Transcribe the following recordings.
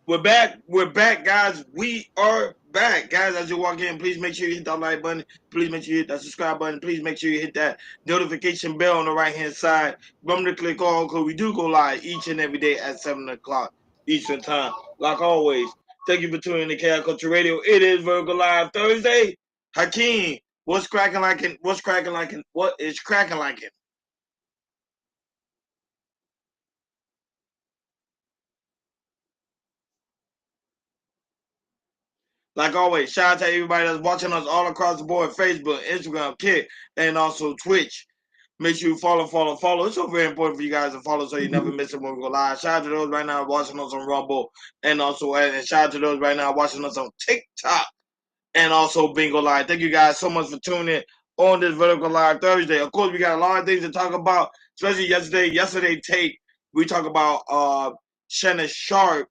We're back. We're back, guys. We are back, guys. As you walk in, please make sure you hit that like button. Please make sure you hit that subscribe button. Please make sure you hit that notification bell on the right hand side. Remember to click on because we do go live each and every day at 7 o'clock Eastern time. Like always, thank you for tuning in to Chaos Culture Radio. It is Virgo Live Thursday. Hakeem, what's cracking like? What's cracking like? What is cracking like? Like always, shout out to everybody that's watching us all across the board: Facebook, Instagram, Kick, and also Twitch. Make sure you follow. It's so very important for you guys to follow so you never miss it when we go live. Shout out to those right now watching us on Rumble, and also and shout out to those right now watching us on TikTok and also Bingo Live. Thank you guys so much for tuning in on this Vertical Live Thursday. Of course, we got a lot of things to talk about, especially yesterday. Yesterday take we talk about Shannon Sharpe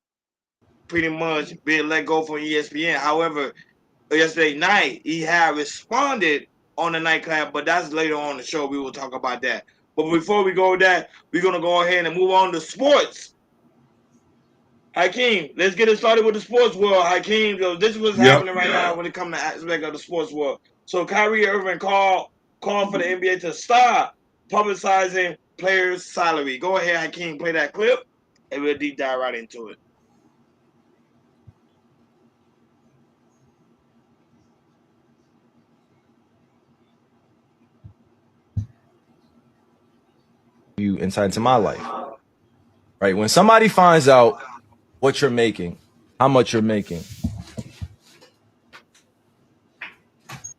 pretty much being let go from ESPN. However, yesterday night he had responded on the nightclub, but that's later on the show. We will talk about that. But before we go that, we're gonna go ahead and move on to sports. Hakeem, let's get it started with the sports world. Hakeem, this is what's happening right now when it comes to aspect of the sports world. So Kyrie Irving called for the NBA to stop publicizing players' salary. Go ahead, Hakeem, play that clip, and we'll deep dive right into it. You insight into my life, right? When somebody finds out what you're making, how much you're making,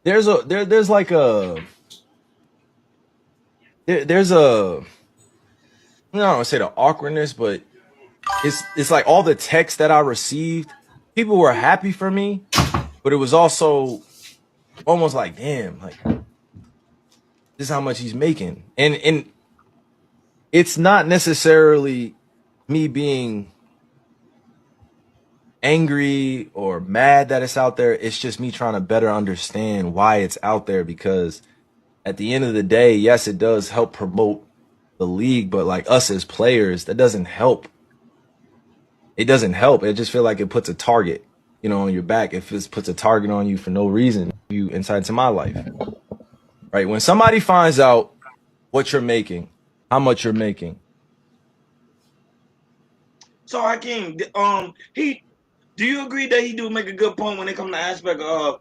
there's a there's like a there's a I don't want to say the awkwardness, but it's like all the texts that I received, people were happy for me, but it was also almost like, damn, like this is how much he's making, and it's not necessarily me being angry or mad that it's out there. It's just me trying to better understand why it's out there, because at the end of the day, yes, it does help promote the league, but like us as players, that doesn't help. It doesn't help. I just feel like it puts a target, on your back. If it puts a target on you for no reason, you insight into my life, right? When somebody finds out what you're making, how much you're making. So Hakeem, do you agree that he do make a good point when it comes to aspect of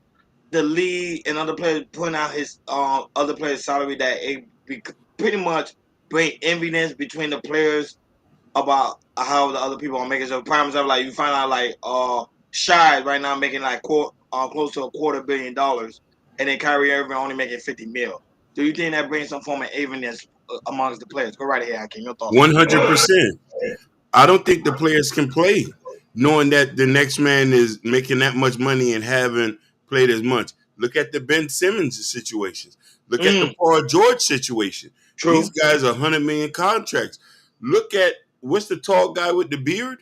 the league and other players putting out his other players' salary, that it pretty much bring enviness between the players about how the other people are making? So prime example, like you find out like Shy right now making like close to $250 million, and then Kyrie Irving only making 50 mil. Do you think that brings some form of enviness amongst the players? Go right ahead, Hakeem. Your thoughts on that? 100%. I don't think the players can play knowing that the next man is making that much money and haven't played as much. Look at the Ben Simmons situations. Look at the Paul George situation. True. These guys are 100 million contracts. Look at what's the tall guy with the beard?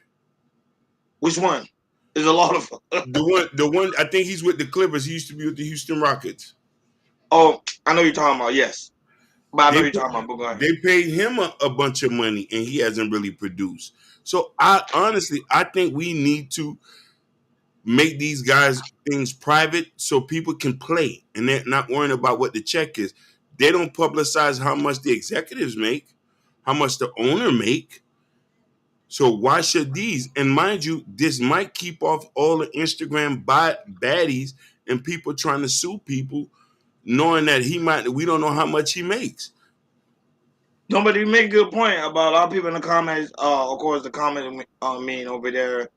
Which one? There's a lot of the one. I think he's with the Clippers. He used to be with the Houston Rockets. Oh, I know you're talking about. Yes, but I know you're talking about. But go ahead. They paid him a bunch of money, and he hasn't really produced. So I think we need to make these guys things private so people can play, and they're not worrying about what the check is. They don't publicize how much the executives make, how much the owner make. So why should these? And mind you, this might keep off all the Instagram baddies and people trying to sue people, knowing that we don't know how much he makes. Nobody make a good point about a lot of people in the comments. Of course, the comments mean over there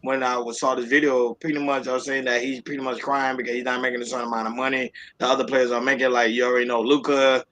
when I saw this video, pretty much I was saying that he's pretty much crying because he's not making a certain amount of money. The other players are making, like you already know, Luka,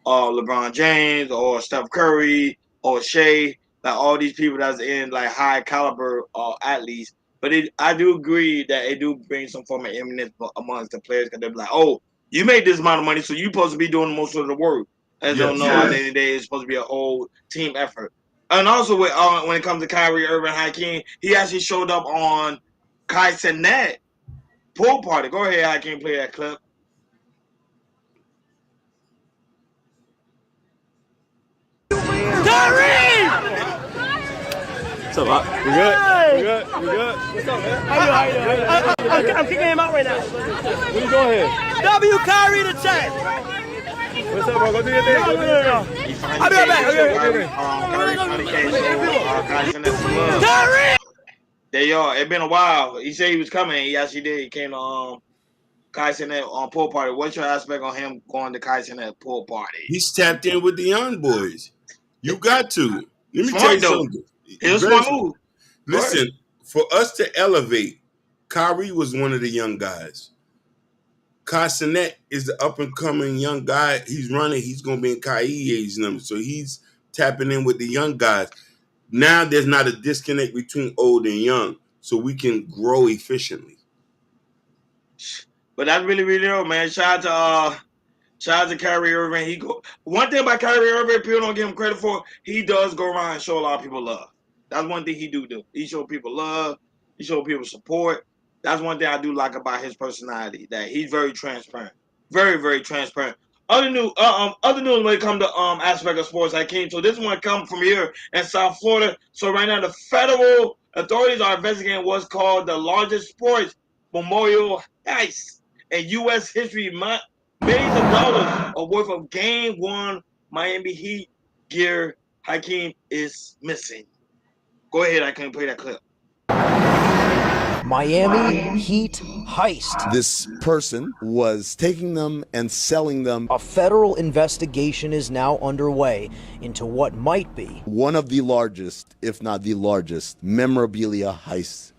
or LeBron James, or Steph Curry, or Shea, like all these people that's in like high caliber athletes. But I do agree that it do bring some form of eminence amongst the players, because they're like, oh, you made this amount of money, so you're supposed to be doing most of the work. As don't know, at the end of the day, it's supposed to be a whole team effort. And also, when it comes to Kyrie Irving, Hakeem, he actually showed up on Kai Cenat pool party. Go ahead, Hakeem, play that clip. What's up, Op? We good? We good? We good? What's up, man? How you doing? I'm kicking him out right now. Where you going here? W. Kyrie to check. What's up, bro? Go do your thing. Go do your thing. I'll be right back. Kyrie! There you are. It's been a while. He said he was coming. He actually did. He came to Kai Cenat pool party. What's your aspect on him going to Kai Cenat pool party? He's tapped in with the young boys. You got to. Let me tell you something. It was smart move. Listen, for us to elevate, Kyrie was one of the young guys. Kai Cenat is the up and coming young guy. He's running. He's going to be in Kai's number. So he's tapping in with the young guys. Now there's not a disconnect between old and young, so we can grow efficiently. But that's really, really real, man. Shout out to Kyrie Irving. One thing about Kyrie Irving, people don't give him credit for, he does go around and show a lot of people love. That's one thing he do. He show people love. He show people support. That's one thing I do like about his personality, that he's very transparent. Very, very transparent. Other news when it comes to aspect of sports, so this one comes from here in South Florida. So right now the federal authorities are investigating what's called the largest sports memorial heist in U.S. history. Millions of dollars worth of Game 1 Miami Heat gear, Hakeem, is missing. Go ahead, I can play that clip. Miami Heat heist. This person was taking them and selling them. A federal investigation is now underway into what might be one of the largest, if not the largest, memorabilia heists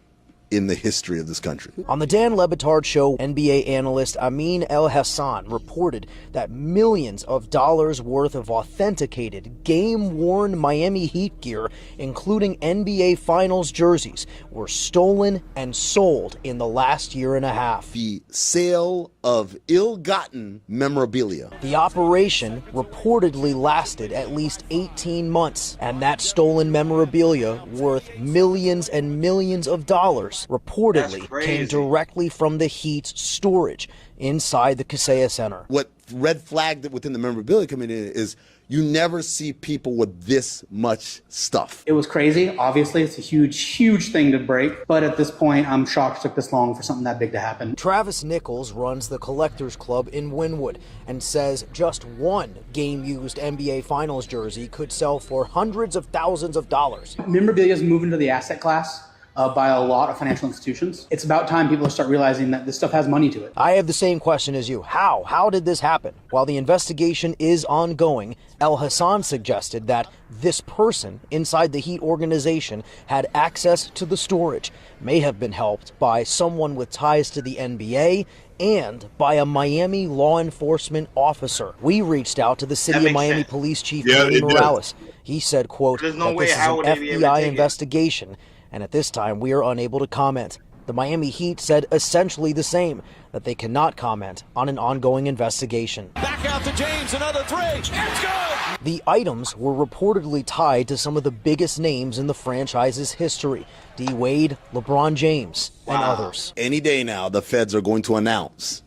in the history of this country. On the Dan Le Batard Show, NBA analyst Amin El-Hassan reported that millions of dollars worth of authenticated, game-worn Miami Heat gear, including NBA Finals jerseys, were stolen and sold in the last year and a half. The sale of ill-gotten memorabilia. The operation reportedly lasted at least 18 months, and that stolen memorabilia, worth millions and millions of dollars, reportedly came directly from the Heat's storage inside the Kaseya Center. What red flagged within the memorabilia community is you never see people with this much stuff. It was crazy. Obviously, it's a huge, huge thing to break. But at this point, I'm shocked it took this long for something that big to happen. Travis Nichols runs the Collectors Club in Wynwood and says just one game-used NBA Finals jersey could sell for hundreds of thousands of dollars. Memorabilia is moving to the asset class by a lot of financial institutions. It's about time people start realizing that this stuff has money to it. I have the same question as you. How? How did this happen? While the investigation is ongoing, El-Hassan suggested that this person inside the Heat organization had access to the storage, may have been helped by someone with ties to the NBA and by a Miami law enforcement officer. We reached out to the City of Miami Police Chief Manny Morales. He said, quote, that this is an FBI investigation, and at this time we are unable to comment. The Miami Heat said essentially the same, that they cannot comment on an ongoing investigation. Back out to James, another three. It's good! The items were reportedly tied to some of the biggest names in the franchise's history. D. Wade, LeBron James, and others. Any day now, the feds are going to announce,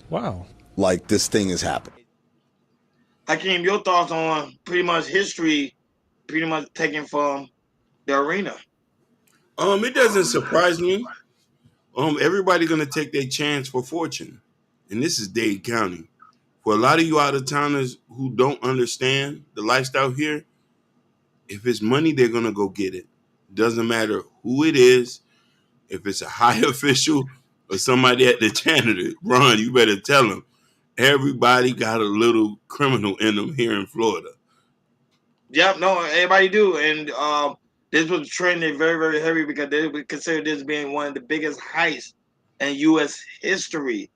like this thing is happening. Hakeem, your thoughts on pretty much history, pretty much taken from the arena? It doesn't surprise me. Everybody gonna take their chance for fortune, and this is Dade County. For a lot of you out of towners who don't understand the lifestyle here, if it's money, they're gonna go get it. Doesn't matter who it is, if it's a high official or somebody at the janitor. Ron, you better tell them. Everybody got a little criminal in them here in Florida. Yep, no, everybody do, and this was trending very, very heavy because they would consider this being one of the biggest heists in U.S. history.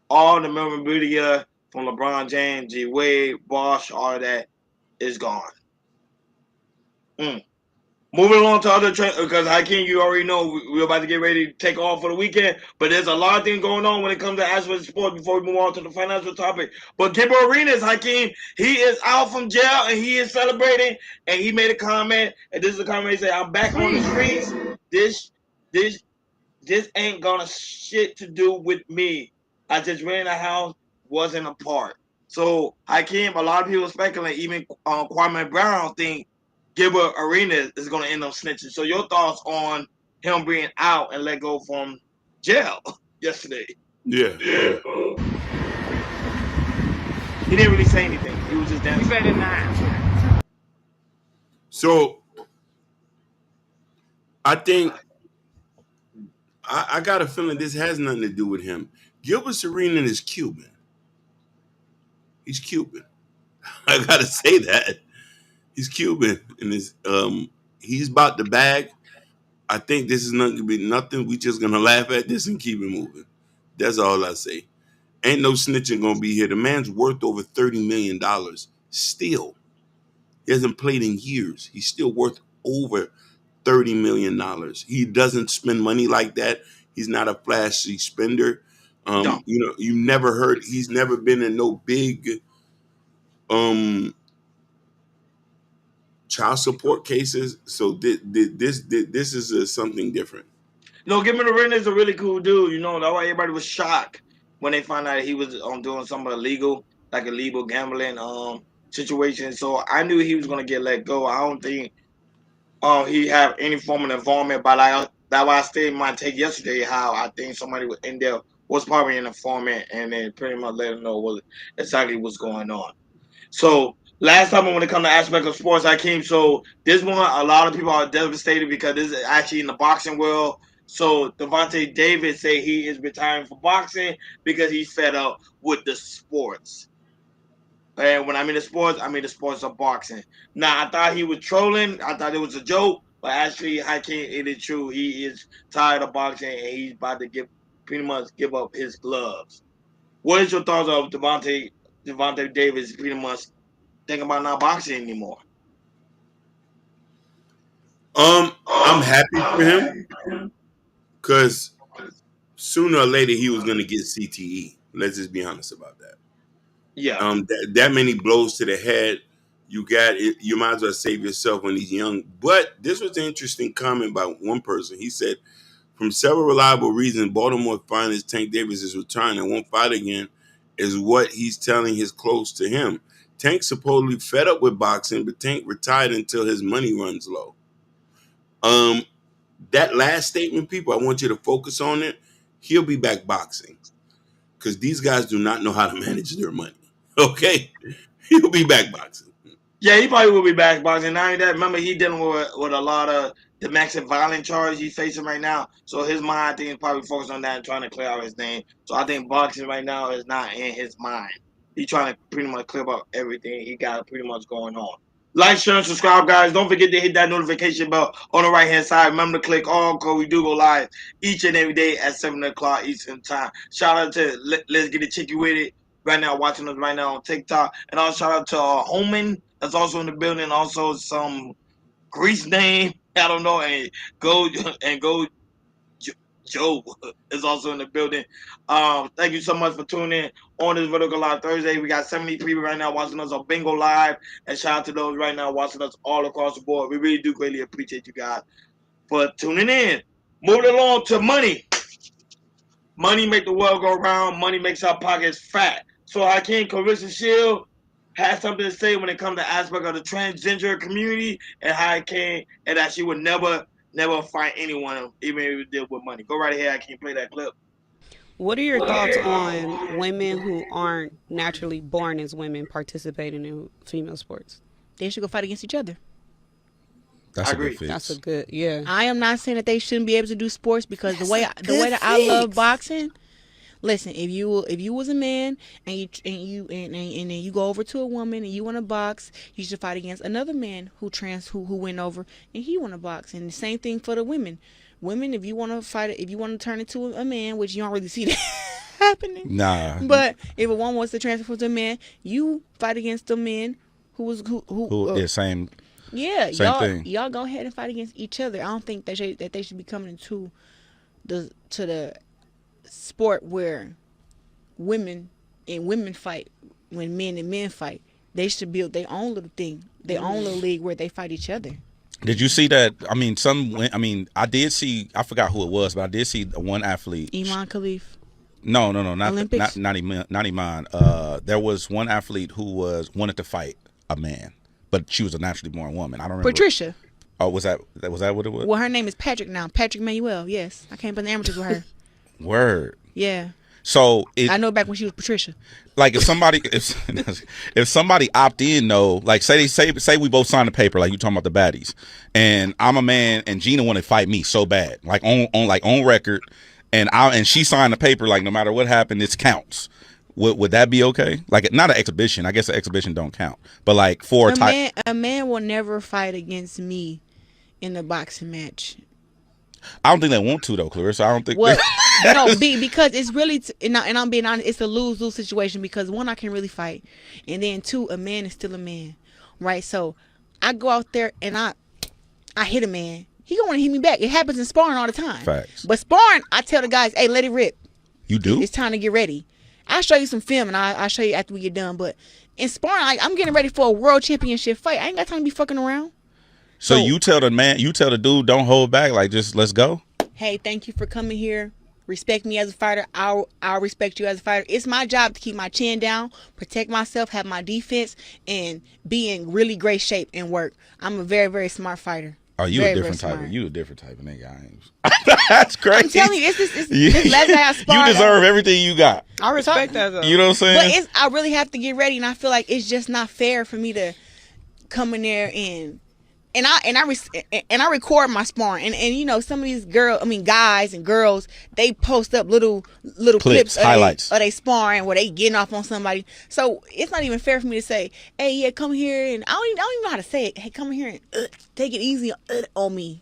All the memorabilia from LeBron James, G. Wade, Bosh, all of that is gone. Moving along to other trends, because Hakeem, you already know we're about to get ready to take off for the weekend, but there's a lot of things going on when it comes to aspects of sports before we move on to the financial topic. But Gibbo Arenas, Hakeem, he is out from jail and he is celebrating, and he made a comment, and this is a comment he said, I'm back on the streets. This ain't gonna shit to do with me. I just ran a house, wasn't a part. So Hakeem, a lot of people speculate, even Kwame Brown think Gilbert Arenas is going to end up snitching. So your thoughts on him being out and let go from jail yesterday? Yeah. He didn't really say anything. He was just dancing. better not. So I think I got a feeling this has nothing to do with him. Gilbert Arenas is Cuban. He's Cuban. I gotta say that. He's Cuban and he's about the bag. I think this is not gonna be nothing. We just gonna laugh at this and keep it moving. That's all I say. Ain't no snitching gonna be here. The man's worth over $30 million. Still. He hasn't played in years. He's still worth over $30 million. He doesn't spend money like that. He's not a flashy spender. No. You never heard, he's never been in no big child support cases. So this is something different. No, Gilbert Arenas is a really cool dude. You know, that's why everybody was shocked when they found out he was doing some illegal, like illegal gambling situation. So I knew he was gonna get let go. I don't think he have any form of involvement, but that's why I stated my take yesterday how I think somebody was in there was probably an informant and then pretty much let him know what exactly what's going on. So last time when it comes to aspect of sports, I came. So this one, a lot of people are devastated because this is actually in the boxing world. So Devontae Davis say he is retiring from boxing because he's fed up with the sports. And when I mean the sports of boxing. Now I thought he was trolling. I thought it was a joke, but actually, I can't. It is true. He is tired of boxing and he's about to pretty much give up his gloves. What is your thoughts of Devontae Davis pretty much thinking about not boxing anymore? I'm happy for him because sooner or later he was gonna get CTE. Let's just be honest about that. Yeah. That many blows to the head, you might as well save yourself when he's young. But this was an interesting comment by one person. He said, from several reliable reasons, Baltimore finest Tank Davis is retiring and won't fight again, is what he's telling his close to him. Tank supposedly fed up with boxing, but Tank retired until his money runs low. That last statement, people, I want you to focus on it. He'll be back boxing because these guys do not know how to manage their money. Okay? He'll be back boxing. Yeah, he probably will be back boxing. Not only that, remember he dealing with a lot of domestic violence charges he's facing right now. So his mind, I think, is probably focused on that and trying to clear out his name. So I think boxing right now is not in his mind. He's trying to pretty much clear up everything he got pretty much going on. Like, share, and subscribe, guys. Don't forget to hit that notification bell on the right-hand side. Remember to click all, because we do go live each and every day at 7 o'clock Eastern Time. Shout out to Let's Get It Chicky With It right now, watching us right now on TikTok. And also shout out to Holman that's also in the building. Also some Greece name, I don't know, and go Joe is also in the building. Thank you so much for tuning in on this Vertical Live Thursday. We got 70 people right now watching us on Bingo Live, and shout out to those right now watching us all across the board. We really do greatly appreciate you guys for tuning in. Moving along to money. Money make the world go round. Money makes our pockets fat. So Hakeem Carissa Shield has something to say when it comes to aspect of the transgender community and how it came and that she would never fight anyone, even if it did with money. Go right ahead. I can't play that clip. What are your thoughts on women who aren't naturally born as women participating in female sports? They should go fight against each other. That's I a agree. good fix. That's a good, yeah. I am not saying that they shouldn't be able to do sports because the way that I love boxing. Listen, if you was a man and then you go over to a woman and you want to box, you should fight against another man who went over and he want to box. And the same thing for the women. Women, if you want to fight, if you want to turn into a man, which you don't really see that happening. Nah. But if a woman wants to transfer to a man, you fight against the men who same. Yeah, same thing. Y'all go ahead and fight against each other. I don't think that they should be coming into the sport where women fight when men and men fight. They should build their own little thing, their own little league where they fight each other. Did you see that? I did see. I forgot who it was, but I did see one athlete. Iman Khalif. No, not Olympics? not Iman. There was one athlete who wanted to fight a man, but she was a naturally born woman. I don't remember. Patricia. Oh, was that what it was? Well, her name is Patrick now. Patrick Manuel. Yes, I came up in the amateurs with her. Word. Yeah. So I know back when she was Patricia. Like if somebody opt in though, like say we both signed a paper, like you talking about the baddies, and I'm a man and Gina want to fight me so bad, like on record, and she signed a paper like no matter what happened, it counts. Would that be okay? Like not an exhibition. I guess an exhibition don't count, but like for a man will never fight against me in a boxing match. I don't think they want to though, Clarissa. I don't think. Well, no, because it's really, and I'm being honest, it's a lose-lose situation because one, I can really fight, and then two, a man is still a man, right? So I go out there and I hit a man. He gonna want to hit me back. It happens in sparring all the time. Facts. But sparring, I tell the guys, hey, let it rip. You do? It's time to get ready. I'll show you some film and I'll show you after we get done. But in sparring, I'm getting ready for a world championship fight. I ain't got time to be fucking around. So you tell the dude, don't hold back. Like, just let's go. Hey, thank you for coming here. Respect me as a fighter. I'll respect you as a fighter. It's my job to keep my chin down, protect myself, have my defense, and be in really great shape and work. I'm a very, very smart fighter. Oh, you very, a different type. Smart. You a different type of nigga. That's crazy. I'm telling you, this last night I sparred. You deserve everything you got. I respect that though. You know what I'm saying? But I really have to get ready, and I feel like it's just not fair for me to come in there and I record my sparring, and you know some of these guys and girls, they post up little clips highlights of they sparring where they getting off on somebody. So it's not even fair for me to say, hey, yeah, come here, and I don't even know how to say it. Hey, come here and take it easy on me.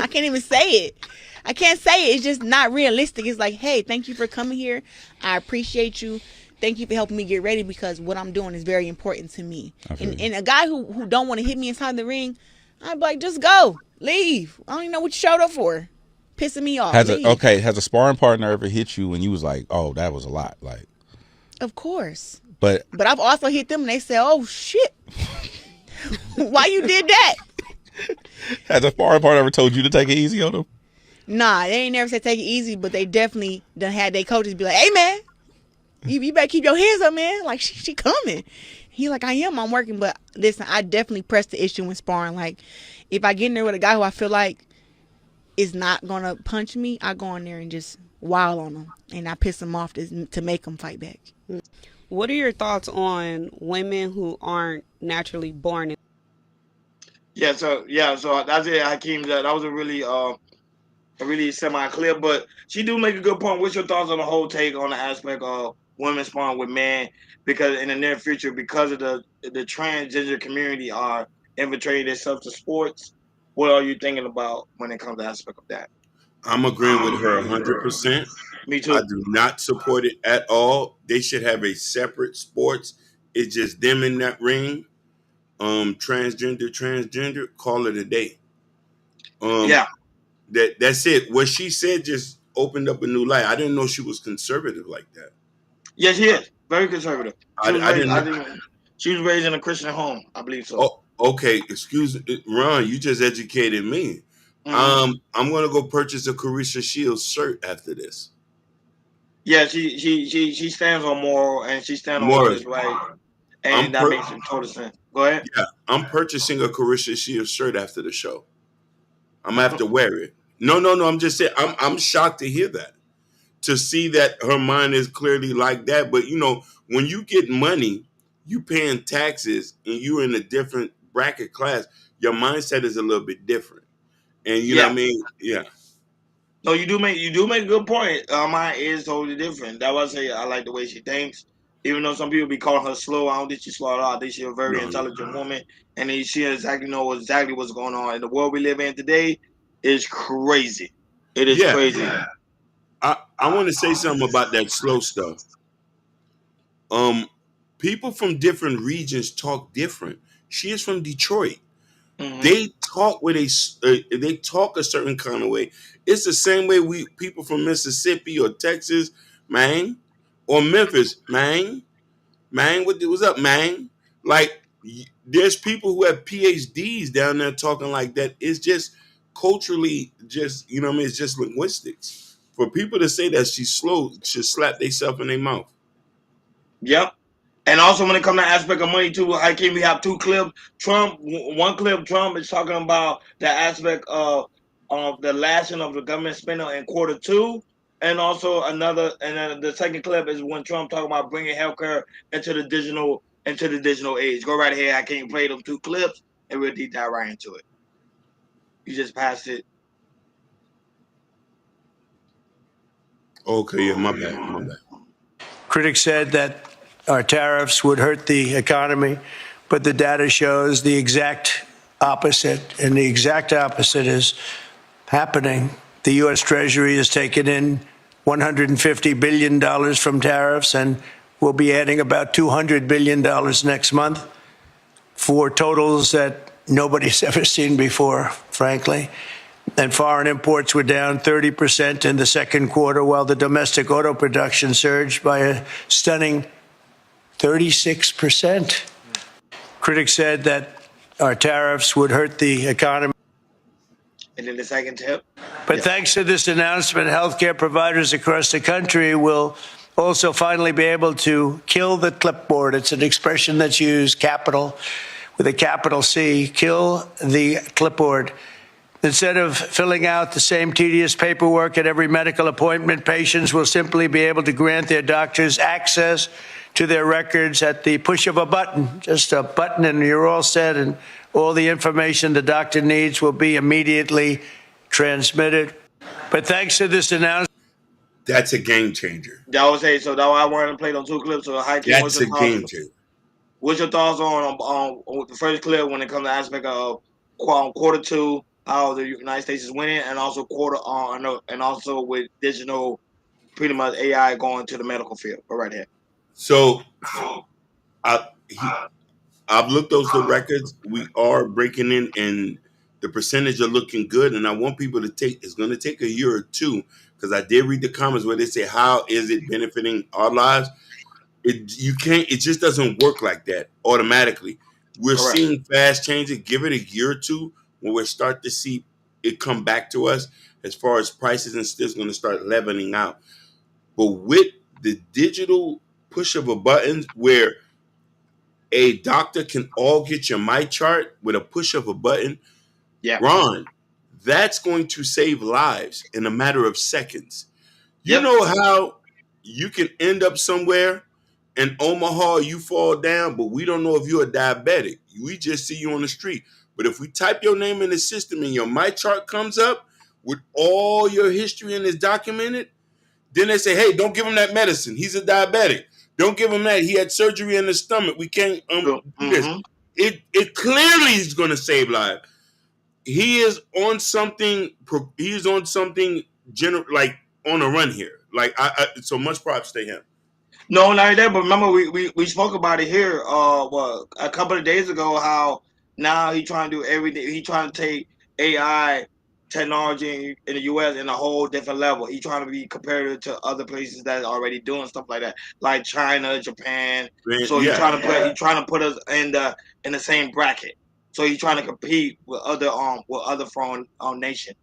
I can't even say it. I can't say it. It's just not realistic. It's like, hey, thank you for coming here. I appreciate you. Thank you for helping me get ready because what I'm doing is very important to me. And a guy who don't want to hit me inside the ring, I'm like, just go. Leave. I don't even know what you showed up for. Pissing me off. Has a sparring partner ever hit you and you was like, oh, that was a lot? Like, of course. But I've also hit them and they say, oh, shit. Why you did that? Has a sparring partner ever told you to take it easy on them? Nah, they ain't never said take it easy, but they definitely done had their coaches be like, hey, man. You better keep your hands up, man. Like, she coming. He like, I'm working. But listen, I definitely press the issue when sparring. Like, if I get in there with a guy who I feel like is not going to punch me, I go in there and just wild on him. And I piss him off to make him fight back. What are your thoughts on women who aren't naturally born? So that's it, Hakeem. That was a really semi-clear, but she do make a good point. What's your thoughts on the whole take on the aspect of women sparring with men? Because in the near future, because of the transgender community are infiltrating themselves to sports, what are you thinking about when it comes to the aspect of that? I'm agreeing with her 100%. Me too. I do not support it at all. They should have a separate sports. It's just them in that ring. Transgender, call it a day. That's it. What she said just opened up a new light. I didn't know she was conservative like that. Yes, she is. Very conservative. She was raised in a Christian home, I believe so. Oh, okay. Excuse me, Ron, you just educated me. Mm-hmm. I'm gonna go purchase a Carissa Shields shirt after this. Yeah, she stands on moral and she stands on what is right. And that makes total sense. Go ahead. Yeah, I'm purchasing a Carissa Shields shirt after the show. I'm gonna have to wear it. No. I'm just saying. I'm shocked to hear that. To see that her mind is clearly like that. But, you know, when you get money, you paying taxes and you're in a different bracket class, your mindset is a little bit different. And you know what I mean? Yeah. No, you do make a good point. Mine is totally different. That was I like the way she thinks. Even though some people be calling her slow, I don't think she's slow at all. I think she's a very intelligent woman. And she exactly knows exactly what's going on. In the world we live in today is crazy. It is crazy. I want to say something about that slow stuff. People from different regions talk different. She is from Detroit. Mm-hmm. They talk they talk a certain kind of way. It's the same way people from Mississippi or Texas, man, or Memphis, man, what's up, man? Like, there's people who have PhDs down there talking like that. It's just culturally, just, you know what I mean? It's just linguistics. For people to say that she's slow, should slap themselves in their mouth. Yep. And also, when it comes to aspect of money too, Hakeem, we have two clips. One clip, Trump is talking about the aspect of the lashing of the government spending in Q2, and also another. And then the second clip is when Trump talking about bringing healthcare into the digital age. Go right ahead, Hakeem. Play them two clips, and we'll deep dive right into it. You just passed it. Okay, yeah, my bad. Critics said that our tariffs would hurt the economy, but the data shows the exact opposite, and the exact opposite is happening. The U.S. Treasury has taken in $150 billion from tariffs, and we'll be adding about $200 billion next month for totals that nobody's ever seen before, frankly. And foreign imports were down 30% in the second quarter, while the domestic auto production surged by a stunning 36%. Critics said that our tariffs would hurt the economy. And then the second tip. But thanks to this announcement, healthcare providers across the country will also finally be able to kill the clipboard. It's an expression that's used, capital, with a capital C, kill the clipboard. Instead of filling out the same tedious paperwork at every medical appointment, patients will simply be able to grant their doctors access to their records at the push of a button, just a button, and you're all set, and all the information the doctor needs will be immediately transmitted. But thanks to this announcement, that's a game changer. That was so that I wanted to play those two clips. So Hakeem, That's a game changer. What's your thoughts on the first clip when it comes to aspect of Q2, how the United States is winning, and also and also with digital, pretty much AI going to the medical field. Go right ahead. So, I've looked those the records. We are breaking in, and the percentage are looking good. And I want people to it's going to take a year or two, because I did read the comments where they say, "How is it benefiting our lives?" It just doesn't work like that automatically. We're Correct. seeing fast changes. Give it a year or two when we start to see it come back to us as far as prices, and still going to start leveling out. But with the digital push of a button, where a doctor can all get your my chart with a push of a button, Ron, that's going to save lives in a matter of seconds. You know how you can end up somewhere in Omaha, you fall down, but we don't know if you're a diabetic. We just see you on the street. But if we type your name in the system and your my chart comes up with all your history and is documented, then they say, "Hey, don't give him that medicine. He's a diabetic. Don't give him that. He had surgery in the stomach. We can't do this." It clearly is going to save lives. He is on something. He's on something like on a run here. Like so much props to him. No, not that. But remember, we spoke about it here. A couple of days ago, how now he trying to do everything. He trying to take AI technology in the U.S. in a whole different level. He trying to be compared to other places that are already doing stuff like that, like China, Japan. So he's trying to put us in the same bracket. So he's trying to compete with other foreign nation.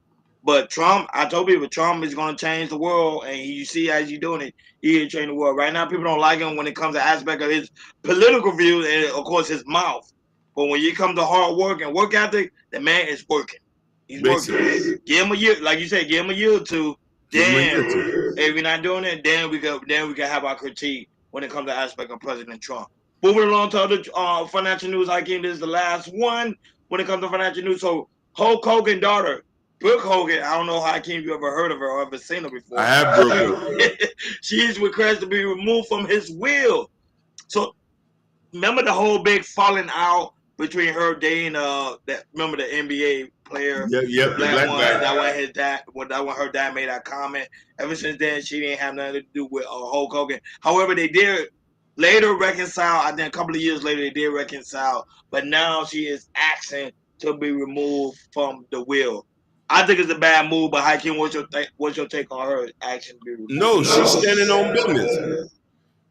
But Trump, I told people, Trump is going to change the world, and you see as he's doing it, he is changing the world. Right now, people don't like him when it comes to aspect of his political views and, of course, his mouth. But when you come to hard work and work ethic, the man is working. He's working. Give him a year, like you said, give him a year or two. Then, if we're not doing it, then we can have our critique when it comes to aspect of President Trump. Moving along to other financial news, Hakeem, this is the last one when it comes to financial news. So, Hulk Hogan's daughter, Brooke Hogan, I don't know, Hakeem, you ever heard of her or ever seen her before. I have Brooke. She's requested to be removed from his will. So, remember the whole big falling out between her dating remember the NBA player, the black one, guy. that one his dad, that one her dad made that comment. Ever since then, she didn't have nothing to do with Hulk Hogan. However, they did later reconcile. I think a couple of years later they did reconcile, but now she is asking to be removed from the will. I think it's a bad move, but Hakeem, what's your take on her action to be removed? No, she's standing on business.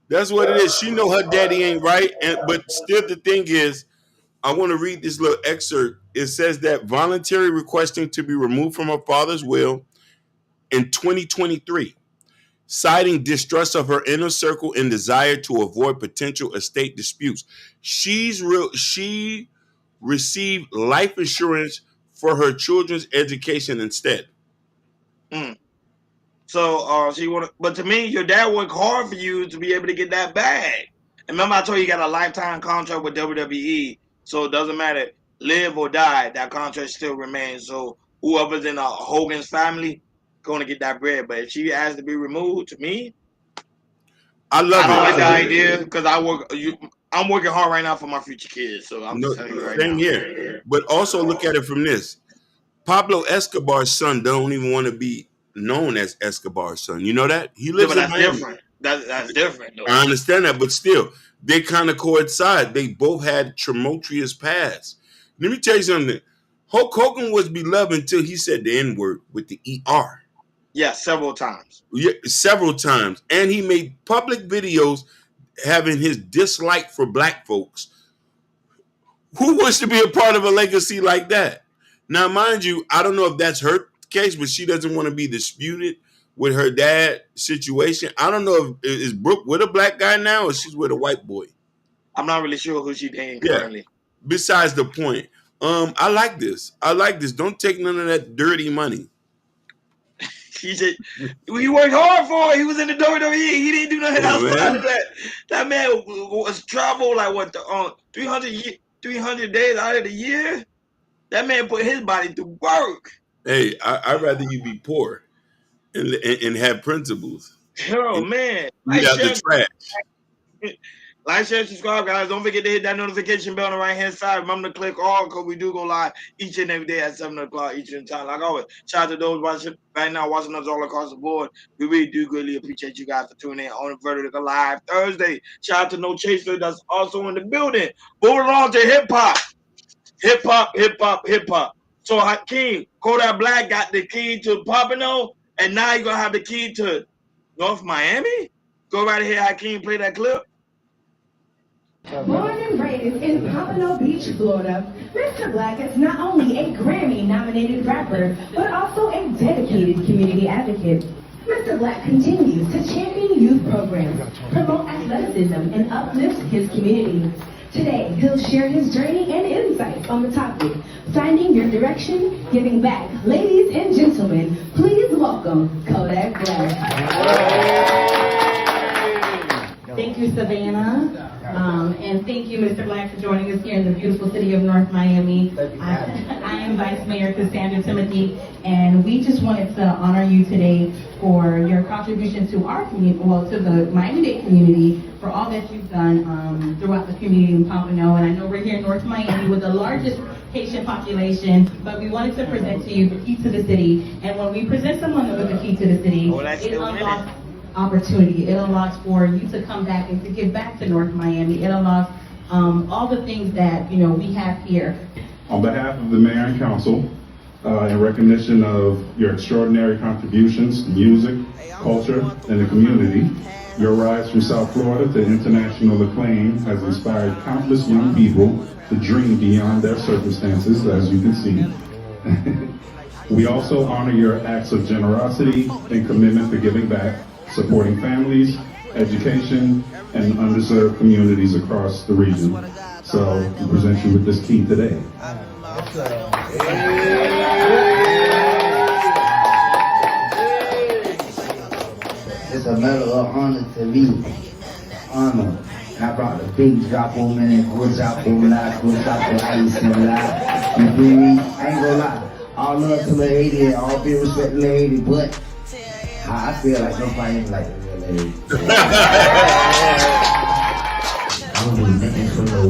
That's what it is. She know her daddy ain't right, but still the thing is, I want to read this little excerpt. It says that voluntary requesting to be removed from her father's will in 2023. citing distrust of her inner circle and desire to avoid potential estate disputes. She received life insurance for her children's education instead. So she wanted, but to me, your dad worked hard for you to be able to get that bag. And remember, I told you, you got a lifetime contract with WWE, so it doesn't matter, live or die, that contract still remains. So whoever's in Hogan's family going to get that bread. But if she has to be removed, to me, I don't like the idea because I'm working hard right now for my future kids. So I'm just telling you right now. Same here. But also look at it from this: Pablo Escobar's son don't even want to be known as Escobar's son. You know that? He lives in Miami. Different. That's different, though. I understand that, but still, they kind of coincide. They both had tumultuous pasts. Let me tell you something. Hulk Hogan was beloved until he said the N-word with the ER. Yeah, several times. Yeah, several times. And he made public videos having his dislike for black folks. Who wants to be a part of a legacy like that? Now, mind you, I don't know if that's her case, but she doesn't want to be disputed with her dad situation. I don't know if is Brooke with a black guy now or she's with a white boy. I'm not really sure who she dating currently. Besides the point, I like this. Don't take none of that dirty money. He said he worked hard for it. He was in the WWE. He didn't do nothing outside of that. That man was travel like what 300 days out of the year. That man put his body to work. Hey, I'd rather you be poor and have principles. Oh man, Eat out the trash. Like, share, subscribe, guys. Don't forget to hit that notification bell on the right-hand side. Remember to click all because we do go live each and every day at 7 o'clock Eastern time. Like always, shout out to those watching us all across the board. We really do greatly appreciate you guys for tuning in on Vertical Live Thursday. Shout out to No Chaser that's also in the building. Moving along to hip-hop. Hip-hop. So Hakeem, Kodak Black got the key to Pompano, and now you're going to have the key to North Miami? Go right ahead, Hakeem, play that clip. Born and raised in Pompano Beach, Florida, Mr. Black is not only a Grammy-nominated rapper, but also a dedicated community advocate. Mr. Black continues to champion youth programs, promote athleticism, and uplift his community. Today, he'll share his journey and insights on the topic, finding your direction, giving back. Ladies and gentlemen, please welcome Kodak Black. Thank you, Savannah. And thank you, Mr. Black, for joining us here in the beautiful city of North Miami. I am Vice Mayor Cassandra Timothy, and we just wanted to honor you today for your contribution to our community, well, to the Miami-Dade community, for all that you've done throughout the community in Pompano. And I know we're here in North Miami with the largest Haitian population, but we wanted to present to you the key to the city. And when we present someone with the key to the city, it unlocks opportunity. It unlocks for you to come back and to give back to North Miami. It unlocks all the things that we have here. On behalf of the Mayor and Council, in recognition of your extraordinary contributions to music, culture, and the community, your rise from South Florida to international acclaim has inspired countless young people to dream beyond their circumstances, as you can see. We also honor your acts of generosity and commitment to giving back, supporting families, education, and underserved communities across the region. So we present you with this key today. It's a matter of honor to me. Honor. And I brought the big drop on me and good drop on live, good drop on ice and live. You feel me? I ain't gonna lie. All love to the lady, all due respect to the lady, but I feel like nobody ain't like the real lady. I don't do nothing for no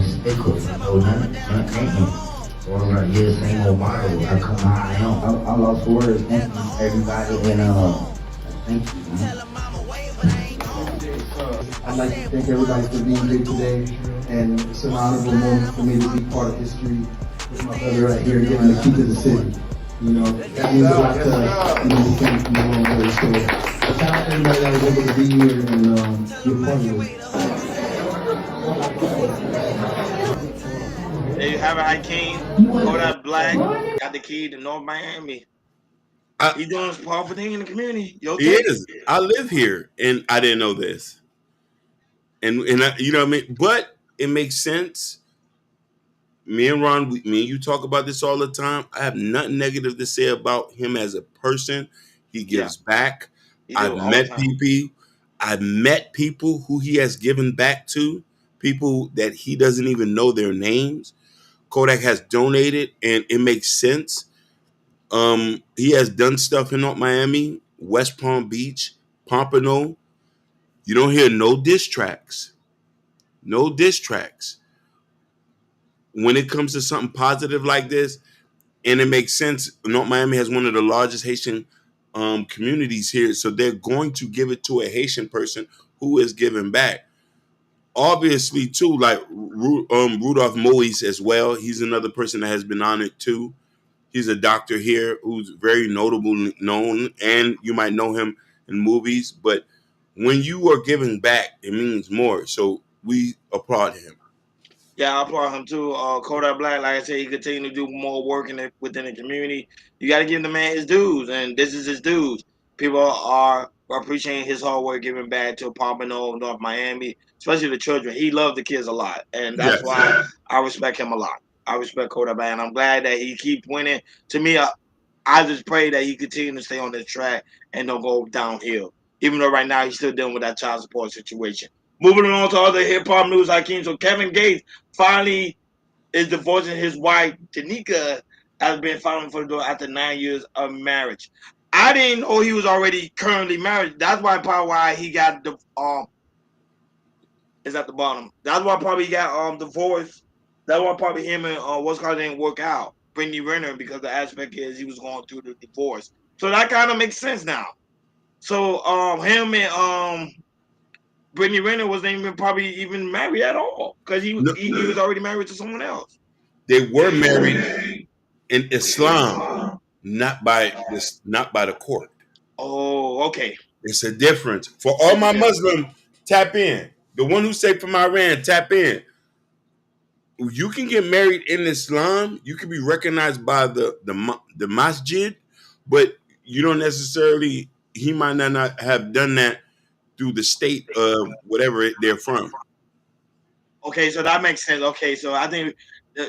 sticker, for no nothing. All around here, same old model. I come out, I am. I lost for words. Thank you, everybody, and thank you, man. I'd like to thank everybody for being here today, and it's an honorable moment for me to be part of history with my brother right here, giving the key to the city. You know, that means a lot to us. You know, we came from the wrong way. So, shout out to everybody that was able to be here and be a part of it. There you have it, Hakeem. Kodak Black got the key to North Miami. He's doing a powerful thing in the community. Yo, He is. I live here, and I didn't know this. And you know what I mean? But it makes sense. Me and Ron, me and you talk about this all the time. I have nothing negative to say about him as a person. He gives back. I've met people. I've met people who he has given back to, people that he doesn't even know their names. Kodak has donated, and it makes sense. He has done stuff in North Miami, West Palm Beach, Pompano. You don't hear no diss tracks. No diss tracks. When it comes to something positive like this, and it makes sense, North Miami has one of the largest Haitian communities here, so they're going to give it to a Haitian person who is giving back. Obviously, too, like Rudolph Moise as well. He's another person that has been honored too. He's a doctor here who's very notable, known, and you might know him in movies. But when you are giving back, it means more. So we applaud him. Yeah, I applaud him too. Kodak Black, like I said, he continue to do more work within the community. You got to give the man his dues, and this is his dues. People are appreciating his hard work, giving back to Pompano, North Miami, especially the children. He loved the kids a lot, and that's why I respect him a lot. I respect Kodak Black, and I'm glad that he keeps winning. To me, I just pray that he continue to stay on this track and don't go downhill. Even though right now he's still dealing with that child support situation. Moving on to other hip hop news, Hakeem. So Kevin Gates finally is divorcing his wife, Tanika, has been filing for the door after 9 years of marriage. I didn't know he was already currently married. That's why probably why he got the is at the bottom. That's why probably he got divorced. That's why probably him and what's called didn't work out. Brittany Renner, because the aspect is he was going through the divorce. So that kind of makes sense now. So him and Brittany Renner wasn't even probably even married at all because he was already married to someone else. They were married in Islam, not by the court. Oh, okay. It's a difference. For all my Muslim, tap in. The one who say from Iran, tap in. You can get married in Islam. You can be recognized by the masjid, but you don't necessarily. He might not have done that through the state of whatever they're from. Okay, so that makes sense. Okay, so I think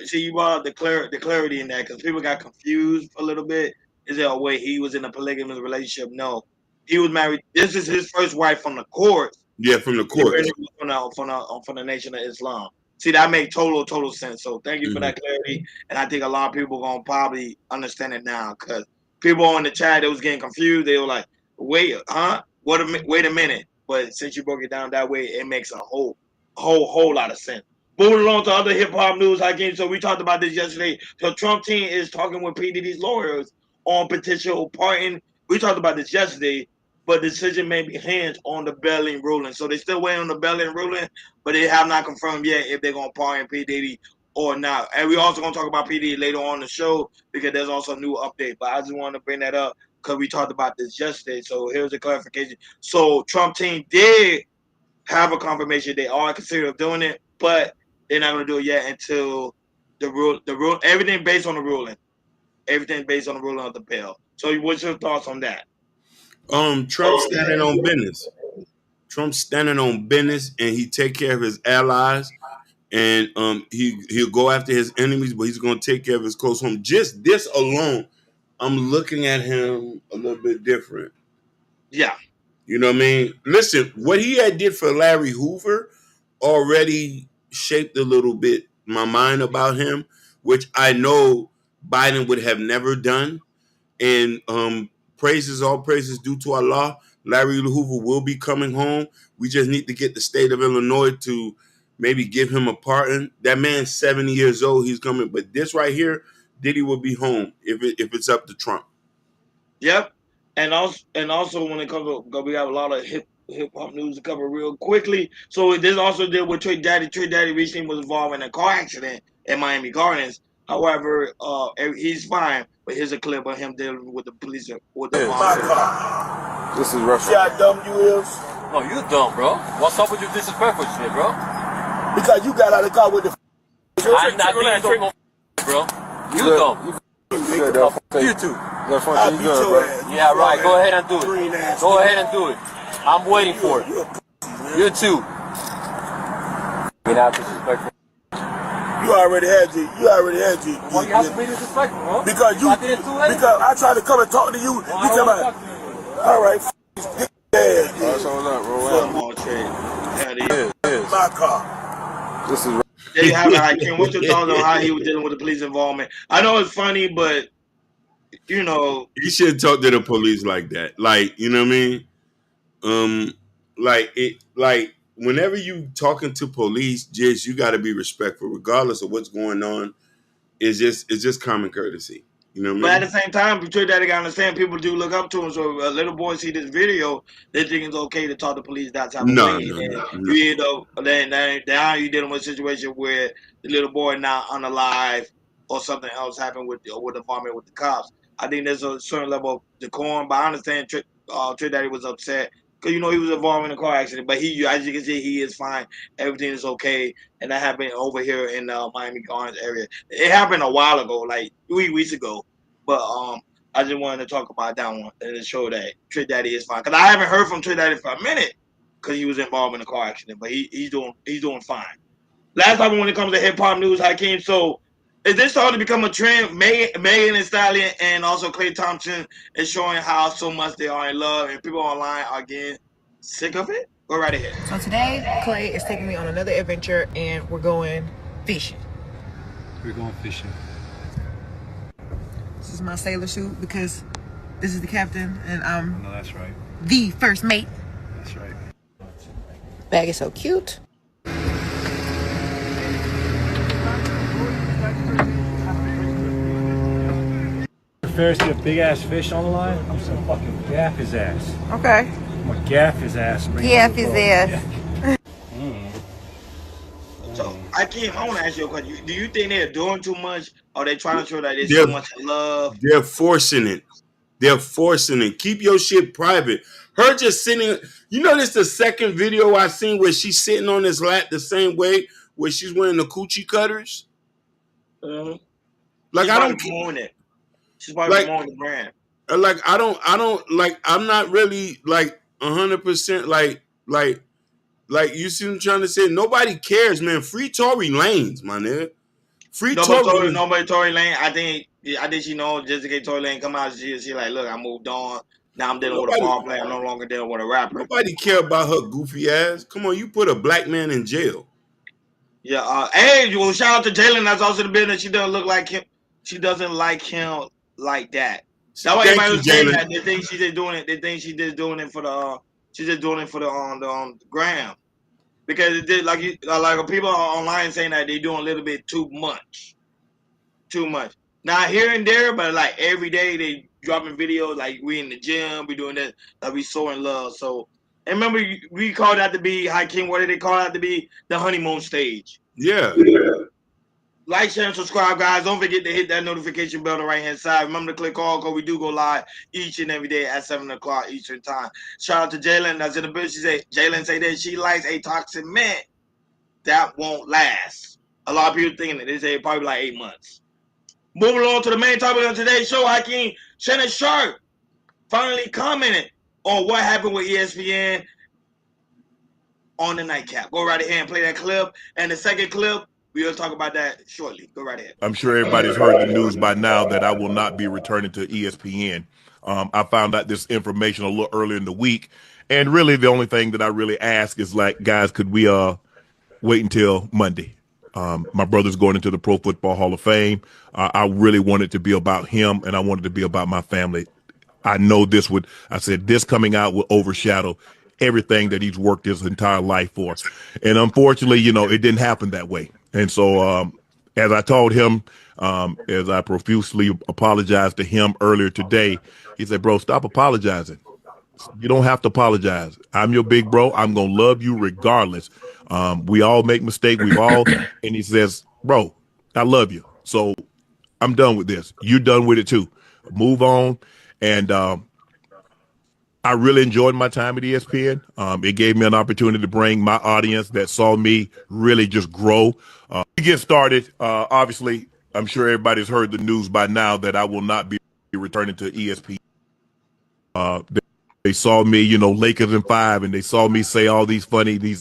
see you brought up the clarity in that because people got confused a little bit. Is there a way he was in a polygamous relationship? No, he was married. This is his first wife from the court. Yeah, from the court. From the Nation of Islam. See, that makes total sense. So thank you for that clarity. And I think a lot of people gonna probably understand it now because people on the chat that was getting confused. They were like, "Wait, huh? Wait a minute." But since you broke it down that way, it makes a whole lot of sense. Moving along to other hip hop news, Hakeem. So we talked about this yesterday. So Trump team is talking with P. Diddy's lawyers on potential pardon. We talked about this yesterday, but the decision may be hinged on the Belling ruling. So they still waiting on the Belling ruling, but they have not confirmed yet if they're gonna pardon P. Diddy or not. And we also gonna talk about P. Diddy later on the show because there's also a new update. But I just wanted to bring that up because we talked about this yesterday. So here's the clarification. So Trump team did have a confirmation they are considering doing it, but they're not going to do it yet until the rule, everything based on the ruling. Everything based on the ruling of the bill. So what's your thoughts on that? Trump's standing on business. Trump's standing on business, and he take care of his allies, and he'll go after his enemies, but he's going to take care of his close home. Just this alone, I'm looking at him a little bit different. Yeah. You know what I mean? Listen, what he had did for Larry Hoover already shaped a little bit my mind about him, which I know Biden would have never done. And all praises due to Allah. Larry Hoover will be coming home. We just need to get the state of Illinois to maybe give him a pardon. That man's 70 years old. He's coming. But this right here, Diddy will be home if it's up to Trump. Yep. And also when it comes to, we have a lot of hip hop news to cover real quickly. So this also did with Trick Daddy. Trick Daddy recently was involved in a car accident in Miami Gardens. However, he's fine. But here's a clip of him dealing with the police with the bomb. This is Russia. See how dumb you is? No, you dumb, bro. What's up with your disrespectful shit, bro? Because you got out of the car with the. I'm not being trick on, bro. You dumb. Good, though. You too. You good, bro. Yeah, right. Go ahead and do it. Go ahead and do it. I'm waiting for it. You too. You're not disrespectful. You already had G. Why you have to be disrespectful, bro? Because I tried to come and talk to you. You come about, all right, yeah. What's up, bro? My car. This is. There you have it, Hakeem. What's your thoughts on how he was dealing with the police involvement? I know it's funny, but you know, you shouldn't talk to the police like that. Like, you know what I mean? Like whenever you talking to police, just you got to be respectful, regardless of what's going on. It's just common courtesy. You know what I mean? But at the same time, Trick Daddy gotta understand people do look up to him. So a little boy see this video, they think it's okay to talk to police that type of way. You know, then now you're dealing with a situation where the little boy not unalive or something else happened with the vomit with the cops. I think there's a certain level of decorum, but I understand Trick Daddy was upset because you know he was involved in a car accident. But he, as you can see, he is fine. Everything is okay, and that happened over here in Miami Gardens area. It happened a while ago, like 3 weeks ago. But I just wanted to talk about that one and to show that Trick Daddy is fine. Because I haven't heard from Trick Daddy for a minute because he was involved in a car accident. But he's doing fine. Last time when it comes to hip hop news, Hakeem. So is this starting to become a trend? Megan Thee Stallion and also Klay Thompson is showing how so much they are in love, and people online are getting sick of it. Go right ahead. So today, Klay is taking me on another adventure, and we're going fishing. We're going fishing. This is my sailor suit because this is the captain, and I'm No, that's right. the first mate. That's right. Bag is so cute. Ferris get a big ass fish on the line, I'm just gonna fucking gaff his ass. Okay. I'm gonna gaff his ass. Gaff his ass. So, Hakeem, I want to ask you a question. Do you think they're doing too much, or they trying to show that there's so much love? They're forcing it. Keep your shit private. Her just sitting. You know, this the second video I seen where she's sitting on his lap the same way where she's wearing the coochie cutters. Like she's I don't mourn it. She's probably mourning the brand. Like I don't like. I'm not really like 100% like you see what I'm trying to say. Nobody cares, man. Free Tory Lanez, my nigga. Nobody Tory Lane. I think she knows just in case Tory Lane come out. She like, look, I moved on. Now I'm dealing with a ball player. I'm no longer dealing with a rapper. Nobody care about her goofy ass. Come on, you put a black man in jail. Yeah. Hey, well, shout out to Jalen. That's also the business. She doesn't look like him. She doesn't like him like that. That's why everybody was saying that. They think she's just doing it. They think she's just doing it for the. She's just doing it for the gram. Because it did like people are online saying that they're doing a little bit too much. Not here and there, but like every day they dropping videos like we in the gym, we doing that, like we so in love. So and remember we called that to be Hakeem. What did they call that to be? The honeymoon stage. Yeah. Like, share, and subscribe, guys. Don't forget to hit that notification bell on the right-hand side. Remember to click all, because we do go live each and every day at 7 o'clock Eastern time. Shout out to Jalen. That's in the business. Jalen say that she likes a toxic man that won't last. A lot of people thinking that. They say probably like 8 months. Moving along to the main topic of today's show, Hakeem. Shannon Sharpe finally commented on what happened with ESPN on the nightcap. Go right ahead and play that clip. And the second clip, we'll talk about that shortly. Go right ahead. I'm sure everybody's heard the news by now that I will not be returning to ESPN. I found out this information a little earlier in the week. And really the only thing that I really ask is like, guys, could we wait until Monday? My brother's going into the Pro Football Hall of Fame. I really wanted to be about him, and I wanted to be about my family. I know this coming out will overshadow everything that he's worked his entire life for. And unfortunately, it didn't happen that way. And so as I told him, as I profusely apologized to him earlier today, he said, bro, stop apologizing. You don't have to apologize. I'm your big bro. I'm going to love you regardless. We all make mistakes. And he says, bro, I love you. So I'm done with this. You're done with it too. Move on. And I really enjoyed my time at ESPN. It gave me an opportunity to bring my audience that saw me really just grow. To get started, obviously, I'm sure everybody's heard the news by now that I will not be returning to ESPN. They saw me, Lakers in 5, and they saw me say all these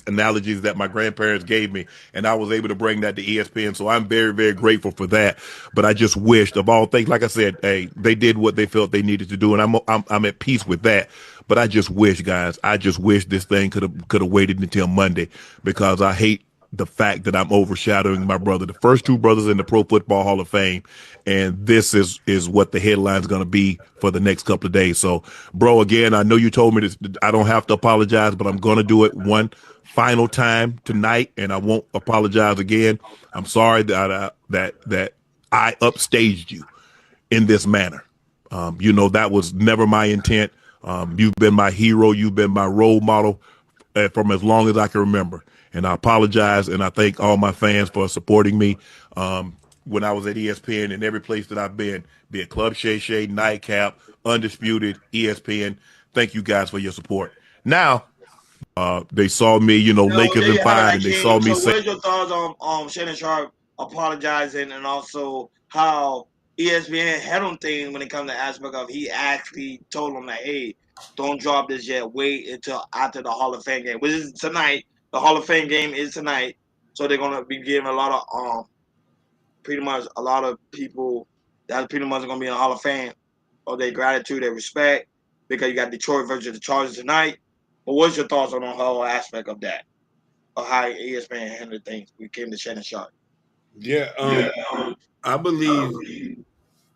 analogies that my grandparents gave me, and I was able to bring that to ESPN. So I'm very, very grateful for that. But I just wished, of all things, like I said, hey, they did what they felt they needed to do, and I'm at peace with that. But I just wish, guys, this thing could have waited until Monday, because I hate the fact that I'm overshadowing my brother, the first 2 brothers in the Pro Football Hall of Fame, and this is what the headline's going to be for the next couple of days. So, bro, again, I know you told me this, I don't have to apologize, but I'm going to do it one final time tonight, and I won't apologize again. I'm sorry that I upstaged you in this manner. That was never my intent. You've been my hero. You've been my role model from as long as I can remember. And I apologize, and I thank all my fans for supporting me when I was at ESPN and every place that I've been, be it Club Shay Shay, Nightcap, Undisputed, ESPN. Thank you guys for your support. Now, they saw me, Lakers in 5, and they saw me say. So, where's your thoughts on Shannon Sharpe apologizing, and also how ESPN handled things when it comes to aspect of he actually told them that, hey, don't drop this yet. Wait until after the Hall of Fame game, which is tonight. The Hall of Fame game is tonight, so they're gonna be giving a lot of pretty much a lot of people that pretty much gonna be in the Hall of Fame of their gratitude, their respect, because you got Detroit versus the Chargers tonight. But what's your thoughts on the whole aspect of that, of how ESPN handled things when it came to Shannon Sharpe? Yeah, I believe,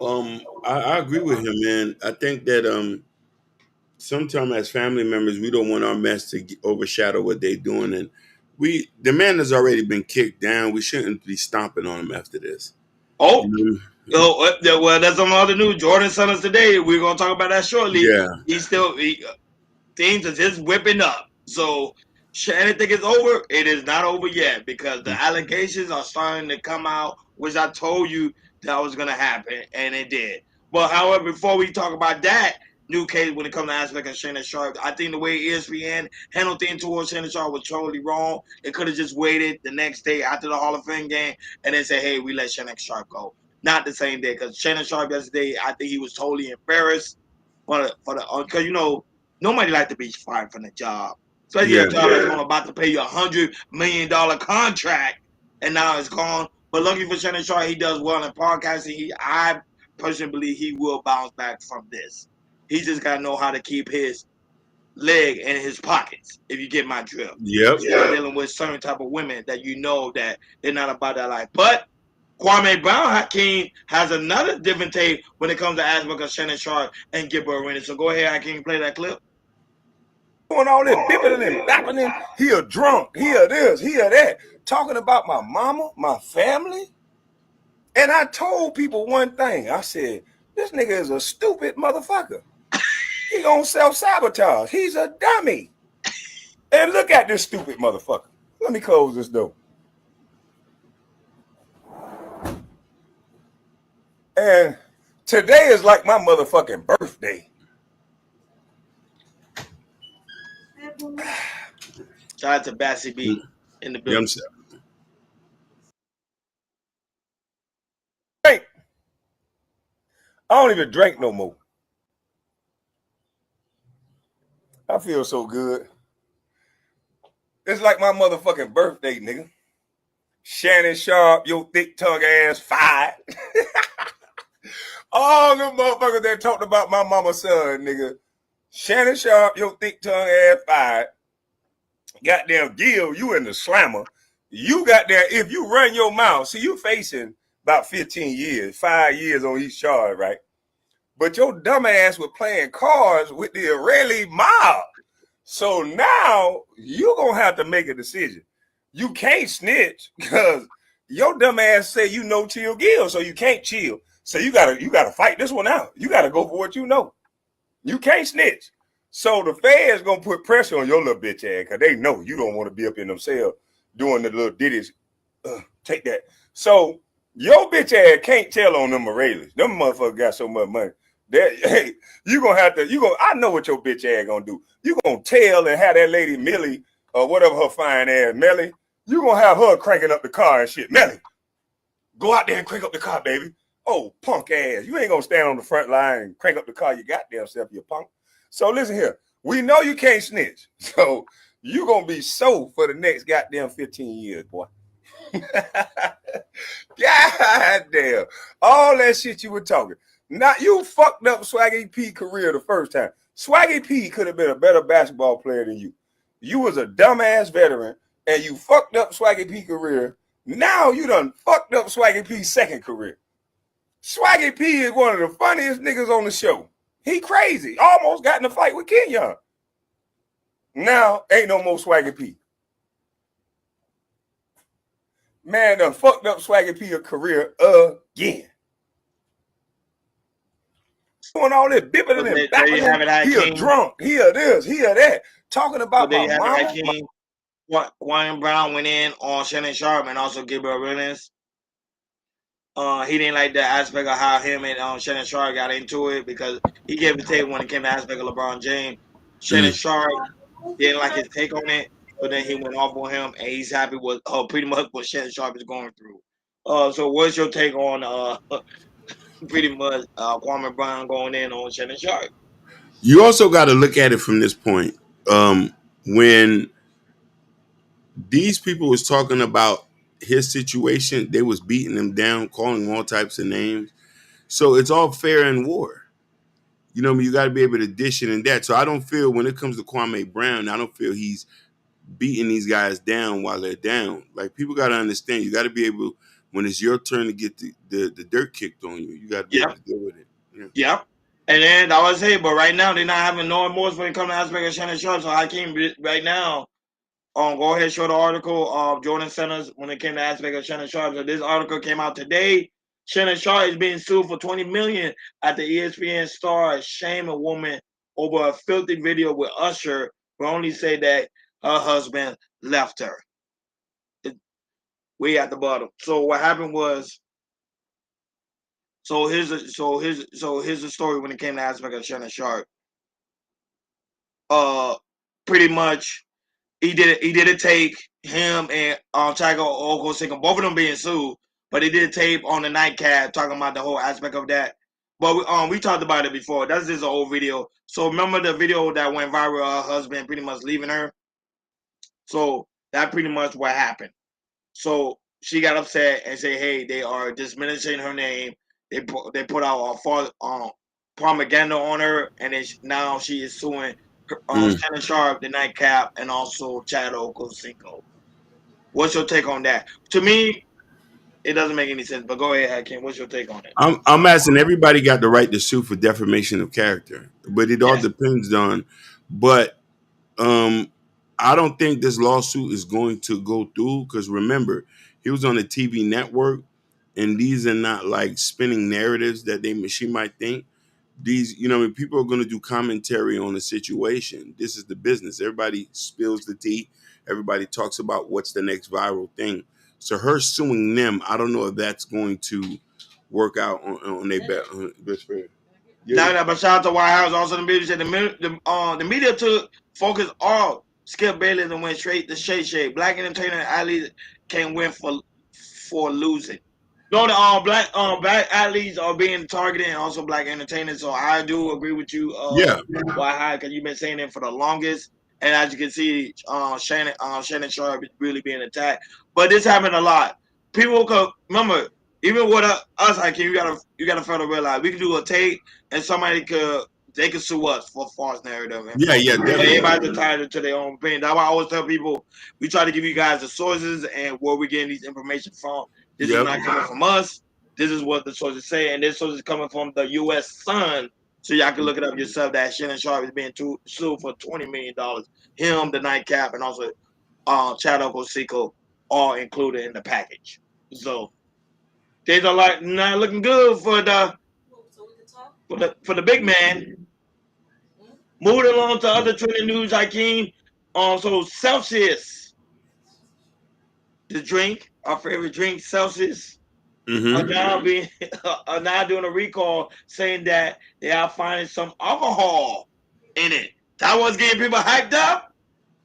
I agree with him, man. I think that sometimes as family members, we don't want our mess to overshadow what they're doing, and the man has already been kicked down. We shouldn't be stomping on him after this. Oh, well, that's on all the news. Jordan sent us today. We're gonna talk about that shortly. Yeah, things are just whipping up. So Shannon think it's over. It is not over yet, because the allegations are starting to come out, which I told you that was gonna happen, and it did. But however, before we talk about that new case when it comes to aspect of Shannon Sharpe, I think the way ESPN handled things towards Shannon Sharpe was totally wrong. It could have just waited the next day after the Hall of Fame game and then say, hey, we let Shannon Sharpe go. Not the same day, because Shannon Sharpe yesterday, I think he was totally embarrassed because nobody like to be fired from the job, especially a job that's about to pay you $100 million contract, and now it's gone. But lucky for Shannon Sharpe, he does well in podcasting. I personally believe he will bounce back from this. He just got to know how to keep his leg in his pockets, if you get my drift. Yep. Dealing with certain type of women that that they're not about that life. But Kwame Brown Hakeem has another different take when it comes to aspect of Shannon Sharpe and Gilbert Arenas. So go ahead, Hakeem, play that clip. Doing all this bipping and bapping, he a drunk, he a this, he a that, talking about my mama, my family. And I told people one thing. I said, this nigga is a stupid motherfucker. He gonna self-sabotage. He's a dummy. And look at this stupid motherfucker. Let me close this door. And today is like my motherfucking birthday. Shout out to Bassy B in the building. Drink. I don't even drink no more. I feel so good. It's like my motherfucking birthday, nigga. Shannon Sharpe, your thick tongue ass fired. All them motherfuckers that talked about my mama's son, nigga. Shannon Sharpe, your thick tongue ass fired. Goddamn Gil, you in the slammer. You got there, if you run your mouth, see, you facing about 15 years, 5 years on each charge, right? But your dumb ass was playing cards with the Israeli mob. So now you're going to have to make a decision. You can't snitch because your dumb ass say you know chill Gil, so you can't chill. So you gotta fight this one out. You gotta go for what you know. You can't snitch. So the feds gonna put pressure on your little bitch ass because they know you don't want to be up in them cells doing the little ditties. Take that. So your bitch ass can't tell on them Morales. Them motherfuckers got so much money. Hey, I know what your bitch ass gonna do. You gonna tell and have that lady Millie or whatever her fine ass Melly, you gonna have her cranking up the car and shit. Melly, Go out there and crank up the car, baby. Oh, punk ass. You ain't going to stand on the front line and crank up the car you goddamn self, you punk. So listen here. We know you can't snitch. So you going to be so for the next goddamn 15 years, boy. God damn. All that shit you were talking. Now you fucked up Swaggy P career the first time. Swaggy P could have been a better basketball player than you. You was a dumbass veteran and you fucked up Swaggy P career. Now you done fucked up Swaggy P's second career. Swaggy P is one of the funniest niggas on the show. He crazy. Almost got in a fight with Kenyon. Now ain't no more Swaggy P. Man done fucked up Swaggy P career again. Doing all this bipping and bapping. He a drunk. He a this. He a that. Talking about my mama. Wayne Brown went in on Shannon Sharpe and also Gabriel Arenas. He didn't like the aspect of how him and Shannon Sharpe got into it because he gave the take when it came to the aspect of LeBron James. Shannon Sharpe didn't like his take on it, but then he went off on him, and he's happy with pretty much what Shannon Sharpe is going through. So what's your take on pretty much Kwame Brown going in on Shannon Sharpe? You also got to look at it from this point. When these people was talking about his situation, they was beating him down, calling him all types of names. So it's all fair in war. You know, you got to be able to dish it in that. So I don't feel when it comes to Kwame Brown, I don't feel he's beating these guys down while they're down. Like, people got to understand, you got to be able, when it's your turn to get the dirt kicked on you, you got to be able to deal with it. Yep. And then I was saying, but right now they're not having no remorse when it comes to aspect of Shannon Sharpe. So Hakeem right now, go ahead, show the article of Jordan Centers when it came to aspect of Shannon Sharpe. So this article came out today. Shannon Sharpe is being sued for $20 million after ESPN star shame a woman over a filthy video with Usher, who only said that her husband left her. Way at the bottom. So what happened was, so here's the story when it came to aspect of Shannon Sharpe. Pretty much, he did a tape, him and Tiger Okosinko, both of them being sued, but he did a tape on the nightcap talking about the whole aspect of that. But we talked about it before. That's just an old video. So remember the video that went viral, her husband pretty much leaving her? So that pretty much what happened. So she got upset and said, hey, they are diminishing her name. They put out a propaganda on her, and now she is suing Shannon Sharpe, the nightcap, and also Chad Okosinko. What's your take on that? To me, it doesn't make any sense, but go ahead, Hakeem. What's your take on it? I'm asking, everybody got the right to sue for defamation of character, but it all depends on. But I don't think this lawsuit is going to go through because remember, he was on a TV network, and these are not like spinning narratives that she might think. These, people are going to do commentary on the situation. This is the business. Everybody spills the tea. Everybody talks about what's the next viral thing. So her suing them, I don't know if that's going to work out on their best friend. Now, but shout out to White House. Also, the media said the media took focus off Skip Bayless and went straight to Shay. Black entertainer athletes can win for losing. No, the black athletes are being targeted, and also black entertainers. So I do agree with you. White House, because you've been saying it for the longest. And as you can see, Shannon Sharpe is really being attacked. But this happened a lot. People could remember, even with us, Hakeem, you gotta further realize we can do a tape, and somebody could sue us for false narrative. Definitely. Everybody's entitled to their own opinion. That's why I always tell people we try to give you guys the sources and where we're getting these information from. This is not coming from us. This is what the sources say, and this source is coming from the U.S. Sun. So y'all can look it up yourself. That Shannon Sharpe is being sued for $20 million. Him, the nightcap, and also Chad Okosinko, all included in the package. So things are like not looking good for the big man. Moving along to other trending news, Hakeem. So Celsius, the drink, our favorite drink, Celsius, are now doing a recall, saying that they are finding some alcohol in it. That was getting people hyped up.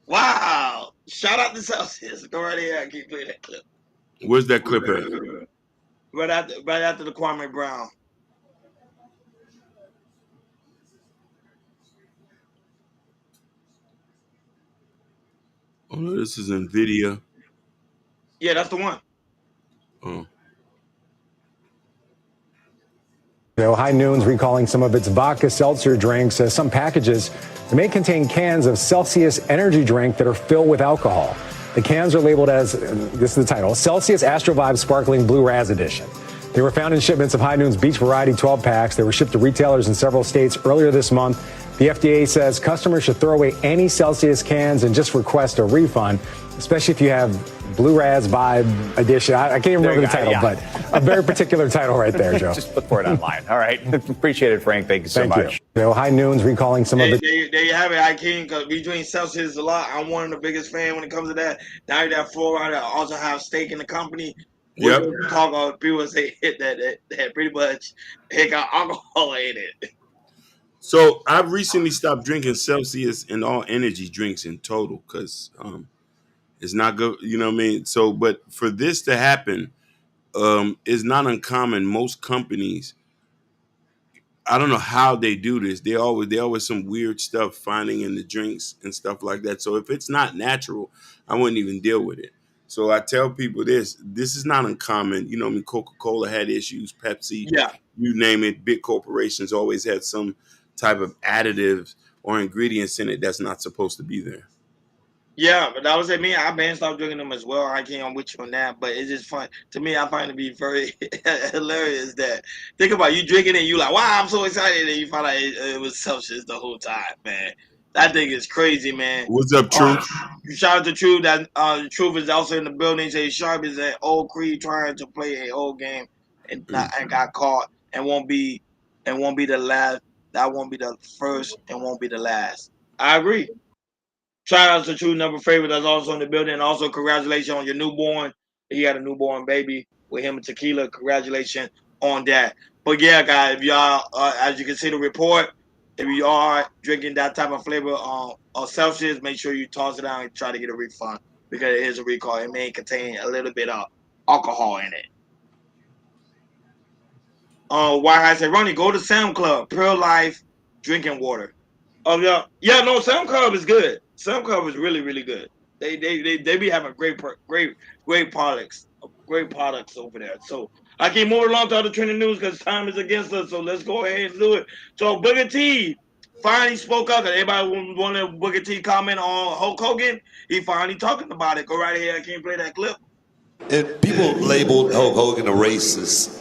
Wow! Shout out to Celsius. Go right ahead. I keep playing that clip. Where's that clip at? Right after the Kwame Brown. Oh no, this is NVIDIA. Yeah, that's the one. Oh. High Noon's recalling some of its vodka seltzer drinks. Some packages may contain cans of Celsius energy drink that are filled with alcohol. The cans are labeled as, this is the title, Celsius Astro Vibe Sparkling Blue Raz Edition. They were found in shipments of High Noon's Beach Variety 12 packs. They were shipped to retailers in several states earlier this month. The FDA says customers should throw away any Celsius cans and just request a refund, especially if you have Blue Raz Vibe Edition. I can't even remember the title, but a very particular title right there, Joe. Just look for it online. All right. Appreciate it, Frank. Thank you so much. High Noon's recalling some of the... There you have it, Hakeem, because we drink Celsius a lot. I'm one of the biggest fans when it comes to that. Now that Florida also have stake in the company. Yep. Talk about people say that pretty much it got alcohol in it. So I've recently stopped drinking Celsius and all energy drinks in total because it's not good. You know what I mean? So, but for this to happen, is not uncommon. Most companies, I don't know how they do this. They always some weird stuff finding in the drinks and stuff like that. So if it's not natural, I wouldn't even deal with it. So I tell people this is not uncommon. You know, I mean, Coca-Cola had issues, Pepsi, you name it. Big corporations always had some type of additives or ingredients in it that's not supposed to be there. Yeah, but that was it. Me, I been stopped drinking them as well. I can't with you on that, but it's just fun to me. I find it to be very hilarious that think about you drinking it, you like, wow, I'm so excited, and you find out it was Celsius the whole time, man. That thing is crazy, man. What's up, Truth? Shout out to Truth. That the Truth is also in the building. Say Sharpe is at Old Creed trying to play a whole game and got caught and won't be the last. That won't be the first and won't be the last. I agree. Shout out to True Number Favorite that's also in the building. Also, congratulations on your newborn. He had a newborn baby with him and Tequila. Congratulations on that. But yeah, guys, if y'all, as you can see the report, if you are drinking that type of flavor of Celsius, make sure you toss it out and try to get a refund because it is a recall. It may contain a little bit of alcohol in it. Why I said, Ronnie, go to Sam Club, Pearl Life drinking water. Oh yeah, no, Sam Club is good. Sam Club is really, really good. They be having great products over there. So I keep moving along to other trending news because time is against us. So let's go ahead and do it. So Booker T finally spoke up. Everybody wanted Booker T comment on Hulk Hogan. He finally talking about it. Go right ahead. I can't play that clip. And people labeled Hulk Hogan a racist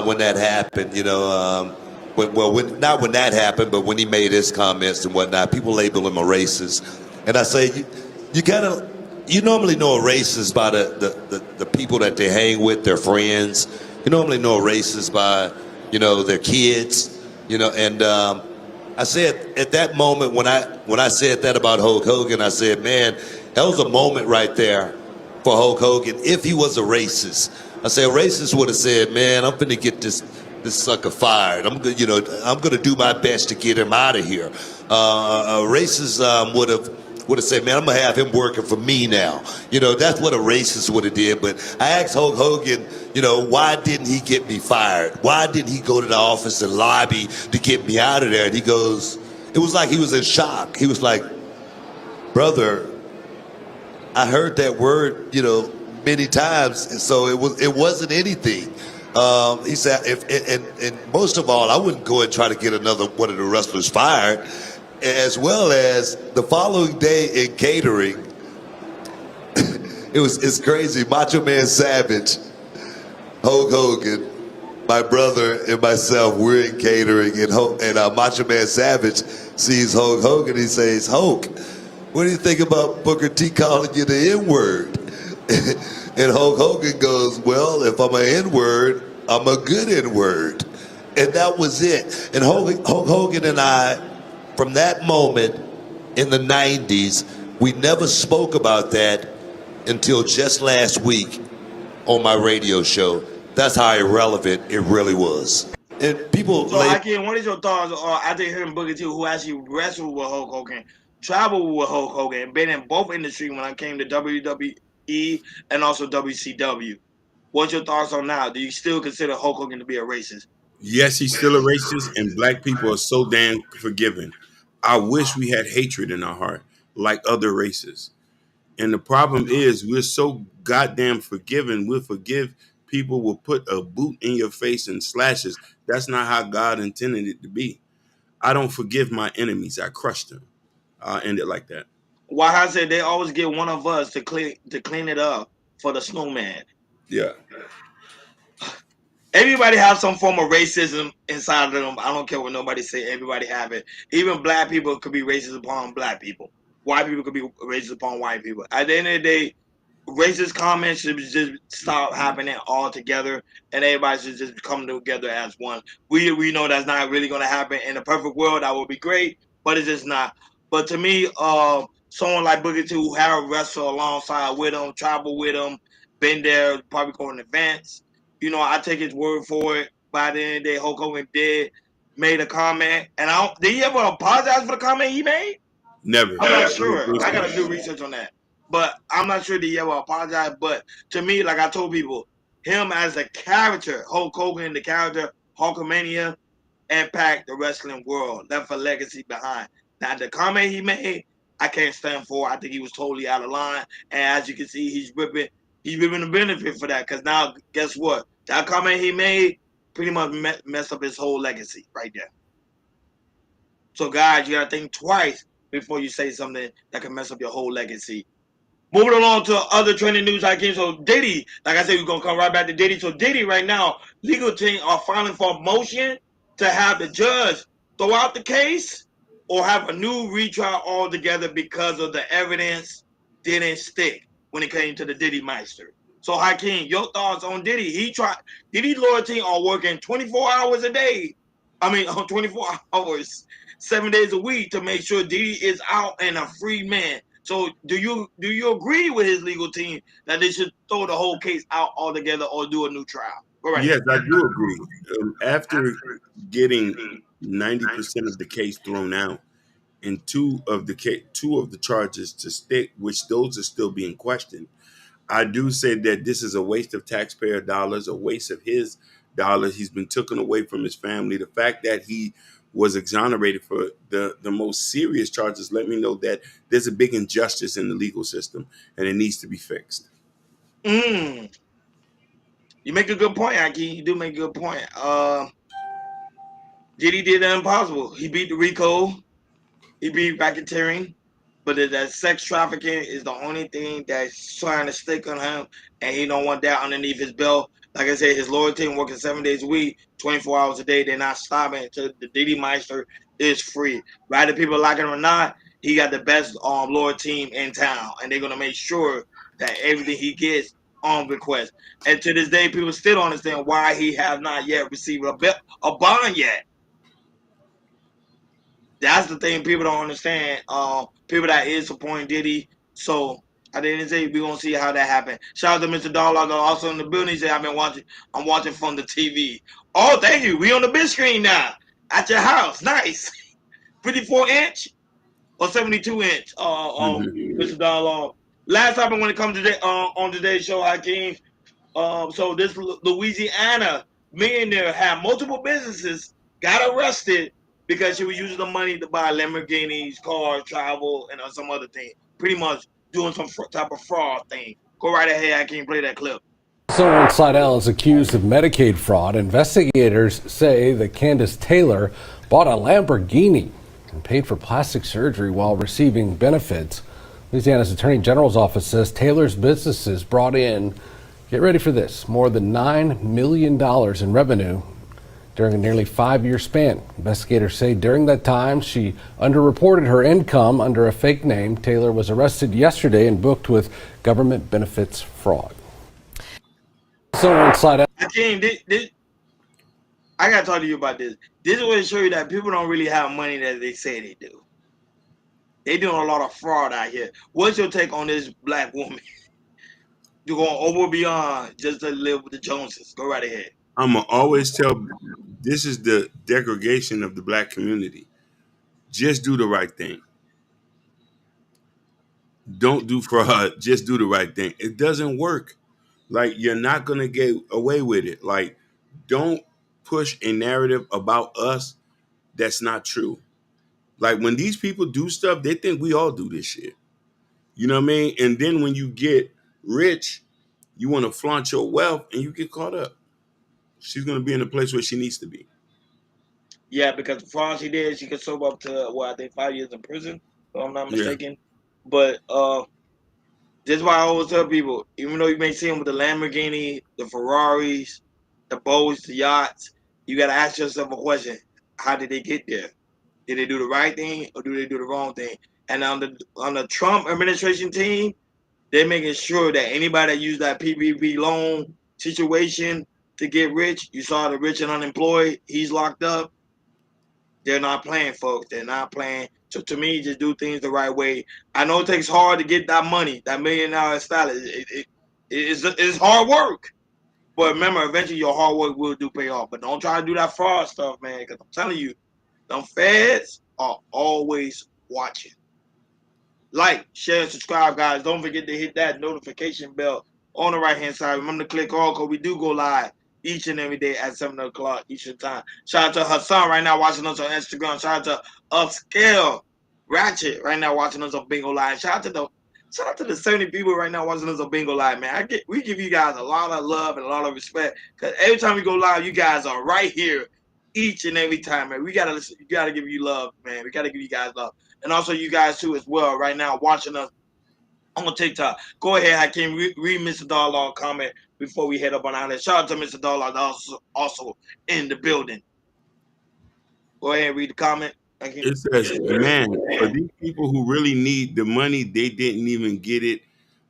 when that happened. You know. Not when that happened, but when he made his comments and whatnot, people label him a racist. And I say, you normally know a racist by the people that they hang with, their friends. You normally know a racist by, their kids. And I said at that moment when I said that about Hulk Hogan, I said, man, that was a moment right there for Hulk Hogan. If he was a racist, I said a racist would have said, man, I'm finna get this sucker fired. I'm gonna do my best to get him out of here. A racist would have said, man, I'm gonna have him working for me now. That's what a racist would have did. But I asked Hulk Hogan, why didn't he get me fired? Why didn't he go to the office and lobby to get me out of there? And he goes, it was like he was in shock. He was like, brother, I heard that word, many times, and so it wasn't anything. He said, and most of all, I wouldn't go and try to get another one of the wrestlers fired, as well as the following day in catering. It's crazy. Macho Man Savage, Hulk Hogan, my brother and myself, we're in catering, and Macho Man Savage sees Hulk Hogan. He says, Hulk, what do you think about Booker T calling you the N-word? And Hulk Hogan goes, well, if I'm an N-word, I'm a good N-word. And that was it. And Hulk Hogan and I, from that moment in the 90s, we never spoke about that until just last week on my radio show. That's how irrelevant it really was. And people... So, Hakeem, what is your thoughts after hearing Booker T, who actually wrestled with Hulk Hogan, traveled with Hulk Hogan, been in both industries when I came to WWE and also WCW? What's your thoughts on now? Do you still consider Hulk Hogan to be a racist? Yes, he's still a racist, and black people are so damn forgiving. I wish we had hatred in our heart like other races. And the problem is we're so goddamn forgiving. We'll forgive people, will put a boot in your face and slashes. That's not how God intended it to be. I don't forgive my enemies. I crush them. I'll end it like that. Why I said they always get one of us to clean it up for the snowman. Yeah. Everybody have some form of racism inside of them. I don't care what nobody say. Everybody have it. Even black people could be racist upon black people. White people could be racist upon white people. At the end of the day, racist comments should just stop happening altogether, and everybody should just come together as one. We know that's not really going to happen in a perfect world. That would be great, but it's just not. But to me, someone like Booker T, who have wrestled alongside with him, travel with him, been there, probably going to events. I take his word for it. By the end of the day, Hulk Hogan made a comment, and did he ever apologize for the comment he made? Never. I'm not sure. I gotta do research on that. But I'm not sure that he ever apologized. But to me, like I told people, him as a character, Hulk Hogan, the character, Hulkamania, impact the wrestling world, left a legacy behind. Now, the comment he made, I can't stand for. I think he was totally out of line. And as you can see, he's ripping the benefit for that. Because now, guess what? That comment he made pretty much messed up his whole legacy right there. So, guys, you got to think twice before you say something that can mess up your whole legacy. Moving along to other trending news items. So, Diddy, like I said, we're going to come right back to Diddy. So, Diddy right now, legal team are filing for a motion to have the judge throw out the case or have a new retrial altogether because of the evidence didn't stick when it came to the Diddy Meister. So, Hakeem, your thoughts on Diddy? Diddy's lawyer team are working 24 hours a day. 24 hours, 7 days a week to make sure Diddy is out and a free man. So do you agree with his legal team that they should throw the whole case out altogether or do a new trial? Yes, I do agree. After getting 90% of the case thrown out and two of the charges to stick, which those are still being questioned, I do say that this is a waste of taxpayer dollars, a waste of his dollars. He's been taken away from his family. The fact that he was exonerated for the most serious charges let me know that there's a big injustice in the legal system and it needs to be fixed. You make a good point, Aki. You do make a good point. Diddy did the impossible. He beat the RICO. He beat racketeering. But that sex trafficking is the only thing that's trying to stick on him, and he don't want that underneath his belt. Like I said, his lawyer team working 7 days a week, 24 hours a day. They're not stopping until the Diddy Meister is free. Whether people like it or not, he got the best lawyer team in town, and they're gonna make sure that everything he gets on request. And to this day, people still don't understand why he has not yet received a bond yet. That's the thing people don't understand. People that is supporting Diddy. So at the end of the day, we're gonna see how that happens. Shout out to Mr. Darlog also in the building. He said I'm watching from the TV. Oh, thank you. We on the big screen now. At your house. Nice. 54-inch or 72-inch. Mr. Darlog. Last time when it comes to on today's show, Hakeem. So this Louisiana millionaire had multiple businesses, got arrested because she was using the money to buy Lamborghinis, cars, travel, and some other thing. Pretty much doing some type of fraud thing. Go right ahead. I can't play that clip. Someone Slidell is accused of Medicaid fraud. Investigators say that Candace Taylor bought a Lamborghini and paid for plastic surgery while receiving benefits. Louisiana's Attorney General's office says Taylor's businesses brought in, get ready for this, more than $9 million in revenue during a nearly 5-year span. Investigators say during that time she underreported her income under a fake name. Taylor was arrested yesterday and booked with government benefits fraud. Someone Slidell. Hakeem, I gotta talk to you about this. This is what to show you that people don't really have money that they say they do. They doing a lot of fraud out here. What's your take on this black woman? You're going over beyond just to live with the Joneses. Go right ahead. I'm going to always tell, this is the degradation of the black community. Just do the right thing. Don't do fraud. Just do the right thing. It doesn't work. Like, you're not gonna get away with it. Like, don't push a narrative about us that's not true. Like, when these people do stuff, they think we all do this shit. You know what I mean? And then when you get rich, you want to flaunt your wealth and you get caught up. She's gonna be in a place where she needs to be. Yeah, because the fraud she did, she could serve up to I think 5 years in prison, if I'm not Yeah. mistaken. But this is why I always tell people, even though you may see them with the Lamborghini, the Ferraris, the boats, the yachts, you gotta ask yourself a question: how did they get there? Did they do the right thing or do they do the wrong thing? And on the Trump administration team, they're making sure that anybody that used that PPP loan situation to get rich, you saw the rich and unemployed, he's locked up. They're not playing, folks. They're not playing. So to me, just do things the right way. I know it takes hard to get that money, that $1 million status. It's hard work. But remember, eventually your hard work will pay off. But don't try to do that fraud stuff, man, because I'm telling you, them feds are always watching. Like, share, subscribe, guys. Don't forget to hit that notification bell on the right-hand side. Remember to click all, because we do go live each and every day at 7 o'clock Eastern time. Shout out to Hassan right now watching us on Instagram. Shout out to Upscale Ratchet right now watching us on Bingo Live. Shout out to the 70 people right now watching us on Bingo Live, man. We give you guys a lot of love and a lot of respect, because every time we go live, you guys are right here each and every time, man. We gotta listen, gotta give you love, man. We gotta give you guys love. And also you guys too as well right now watching us on TikTok. Go ahead, Hakeem, read Mr. Darlaw comment before we head up on out there. Shout out to Mr. Darlaw also in the building. Go ahead and read the comment. It says, man, for these people who really need the money, they didn't even get it.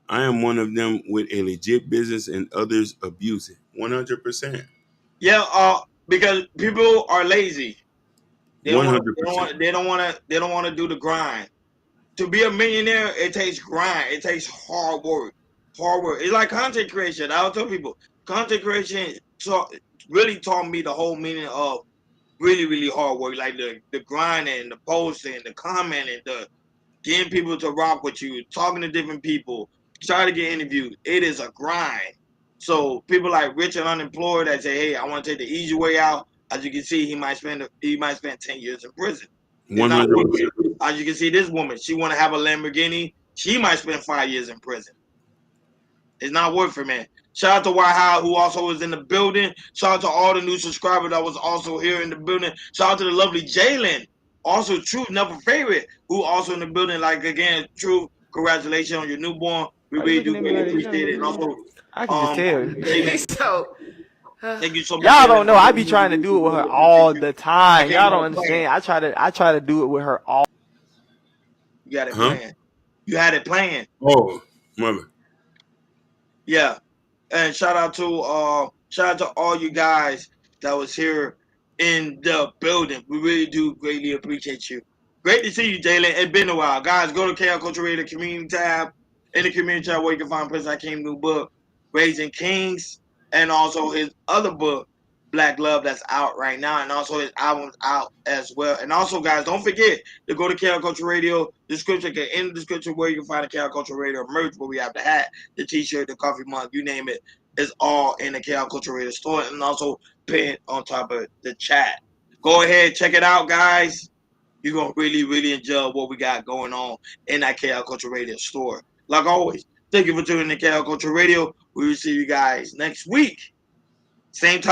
I am one of them with a legit business and others abuse it. 100%. Yeah, because people are lazy. They don't 100%. want to do the grind. To be a millionaire, it takes grind. It takes hard work. Hard work. It's like content creation. I will tell people, content creation really taught me the whole meaning of really, really hard work. Like the grinding, the posting, the commenting, the getting people to rock with you, talking to different people, trying to get interviewed. It is a grind. So people like rich and unemployed that say, "Hey, I want to take the easy way out." As you can see, he might spend 10 years in prison. It's not worth it. As you can see, this woman, she want to have a Lamborghini. She might spend 5 years in prison. It's not worth it, man. Shout out to White High, who also was in the building. Shout out to all the new subscribers that was also here in the building. Shout out to the lovely Jalen. Also, Truth, never favorite, who also in the building. Like, again, Truth, congratulations on your newborn. We really do appreciate it. And also, I can just tell. Jalen, So, thank you so much. y'all don't know. I be trying to do it with her all the time. Okay, Y'all don't understand. I try to do it with her all. You got it planned. You had it planned. Oh, mother. Yeah. And shout out to all you guys that was here in the building. We really do greatly appreciate you. Great to see you, Jalen. It's been a while. Guys, go to KL Culture Radio Community tab. In the community tab where you can find President Hakeem's new book, Raising Kings, and also his other book, Black Love, that's out right now, and also his album's out as well. And also, guys, don't forget to go to KL Culture Radio description, in the description where you can find the KL Culture Radio merch, where we have the hat, the t-shirt, the coffee mug, you name it. It's all in the KL Culture Radio store, and also pinned on top of the chat. Go ahead, check it out, guys. You're going to really, really enjoy what we got going on in that KL Culture Radio store. Like always, thank you for tuning in to KL Culture Radio. We will see you guys next week. Same time.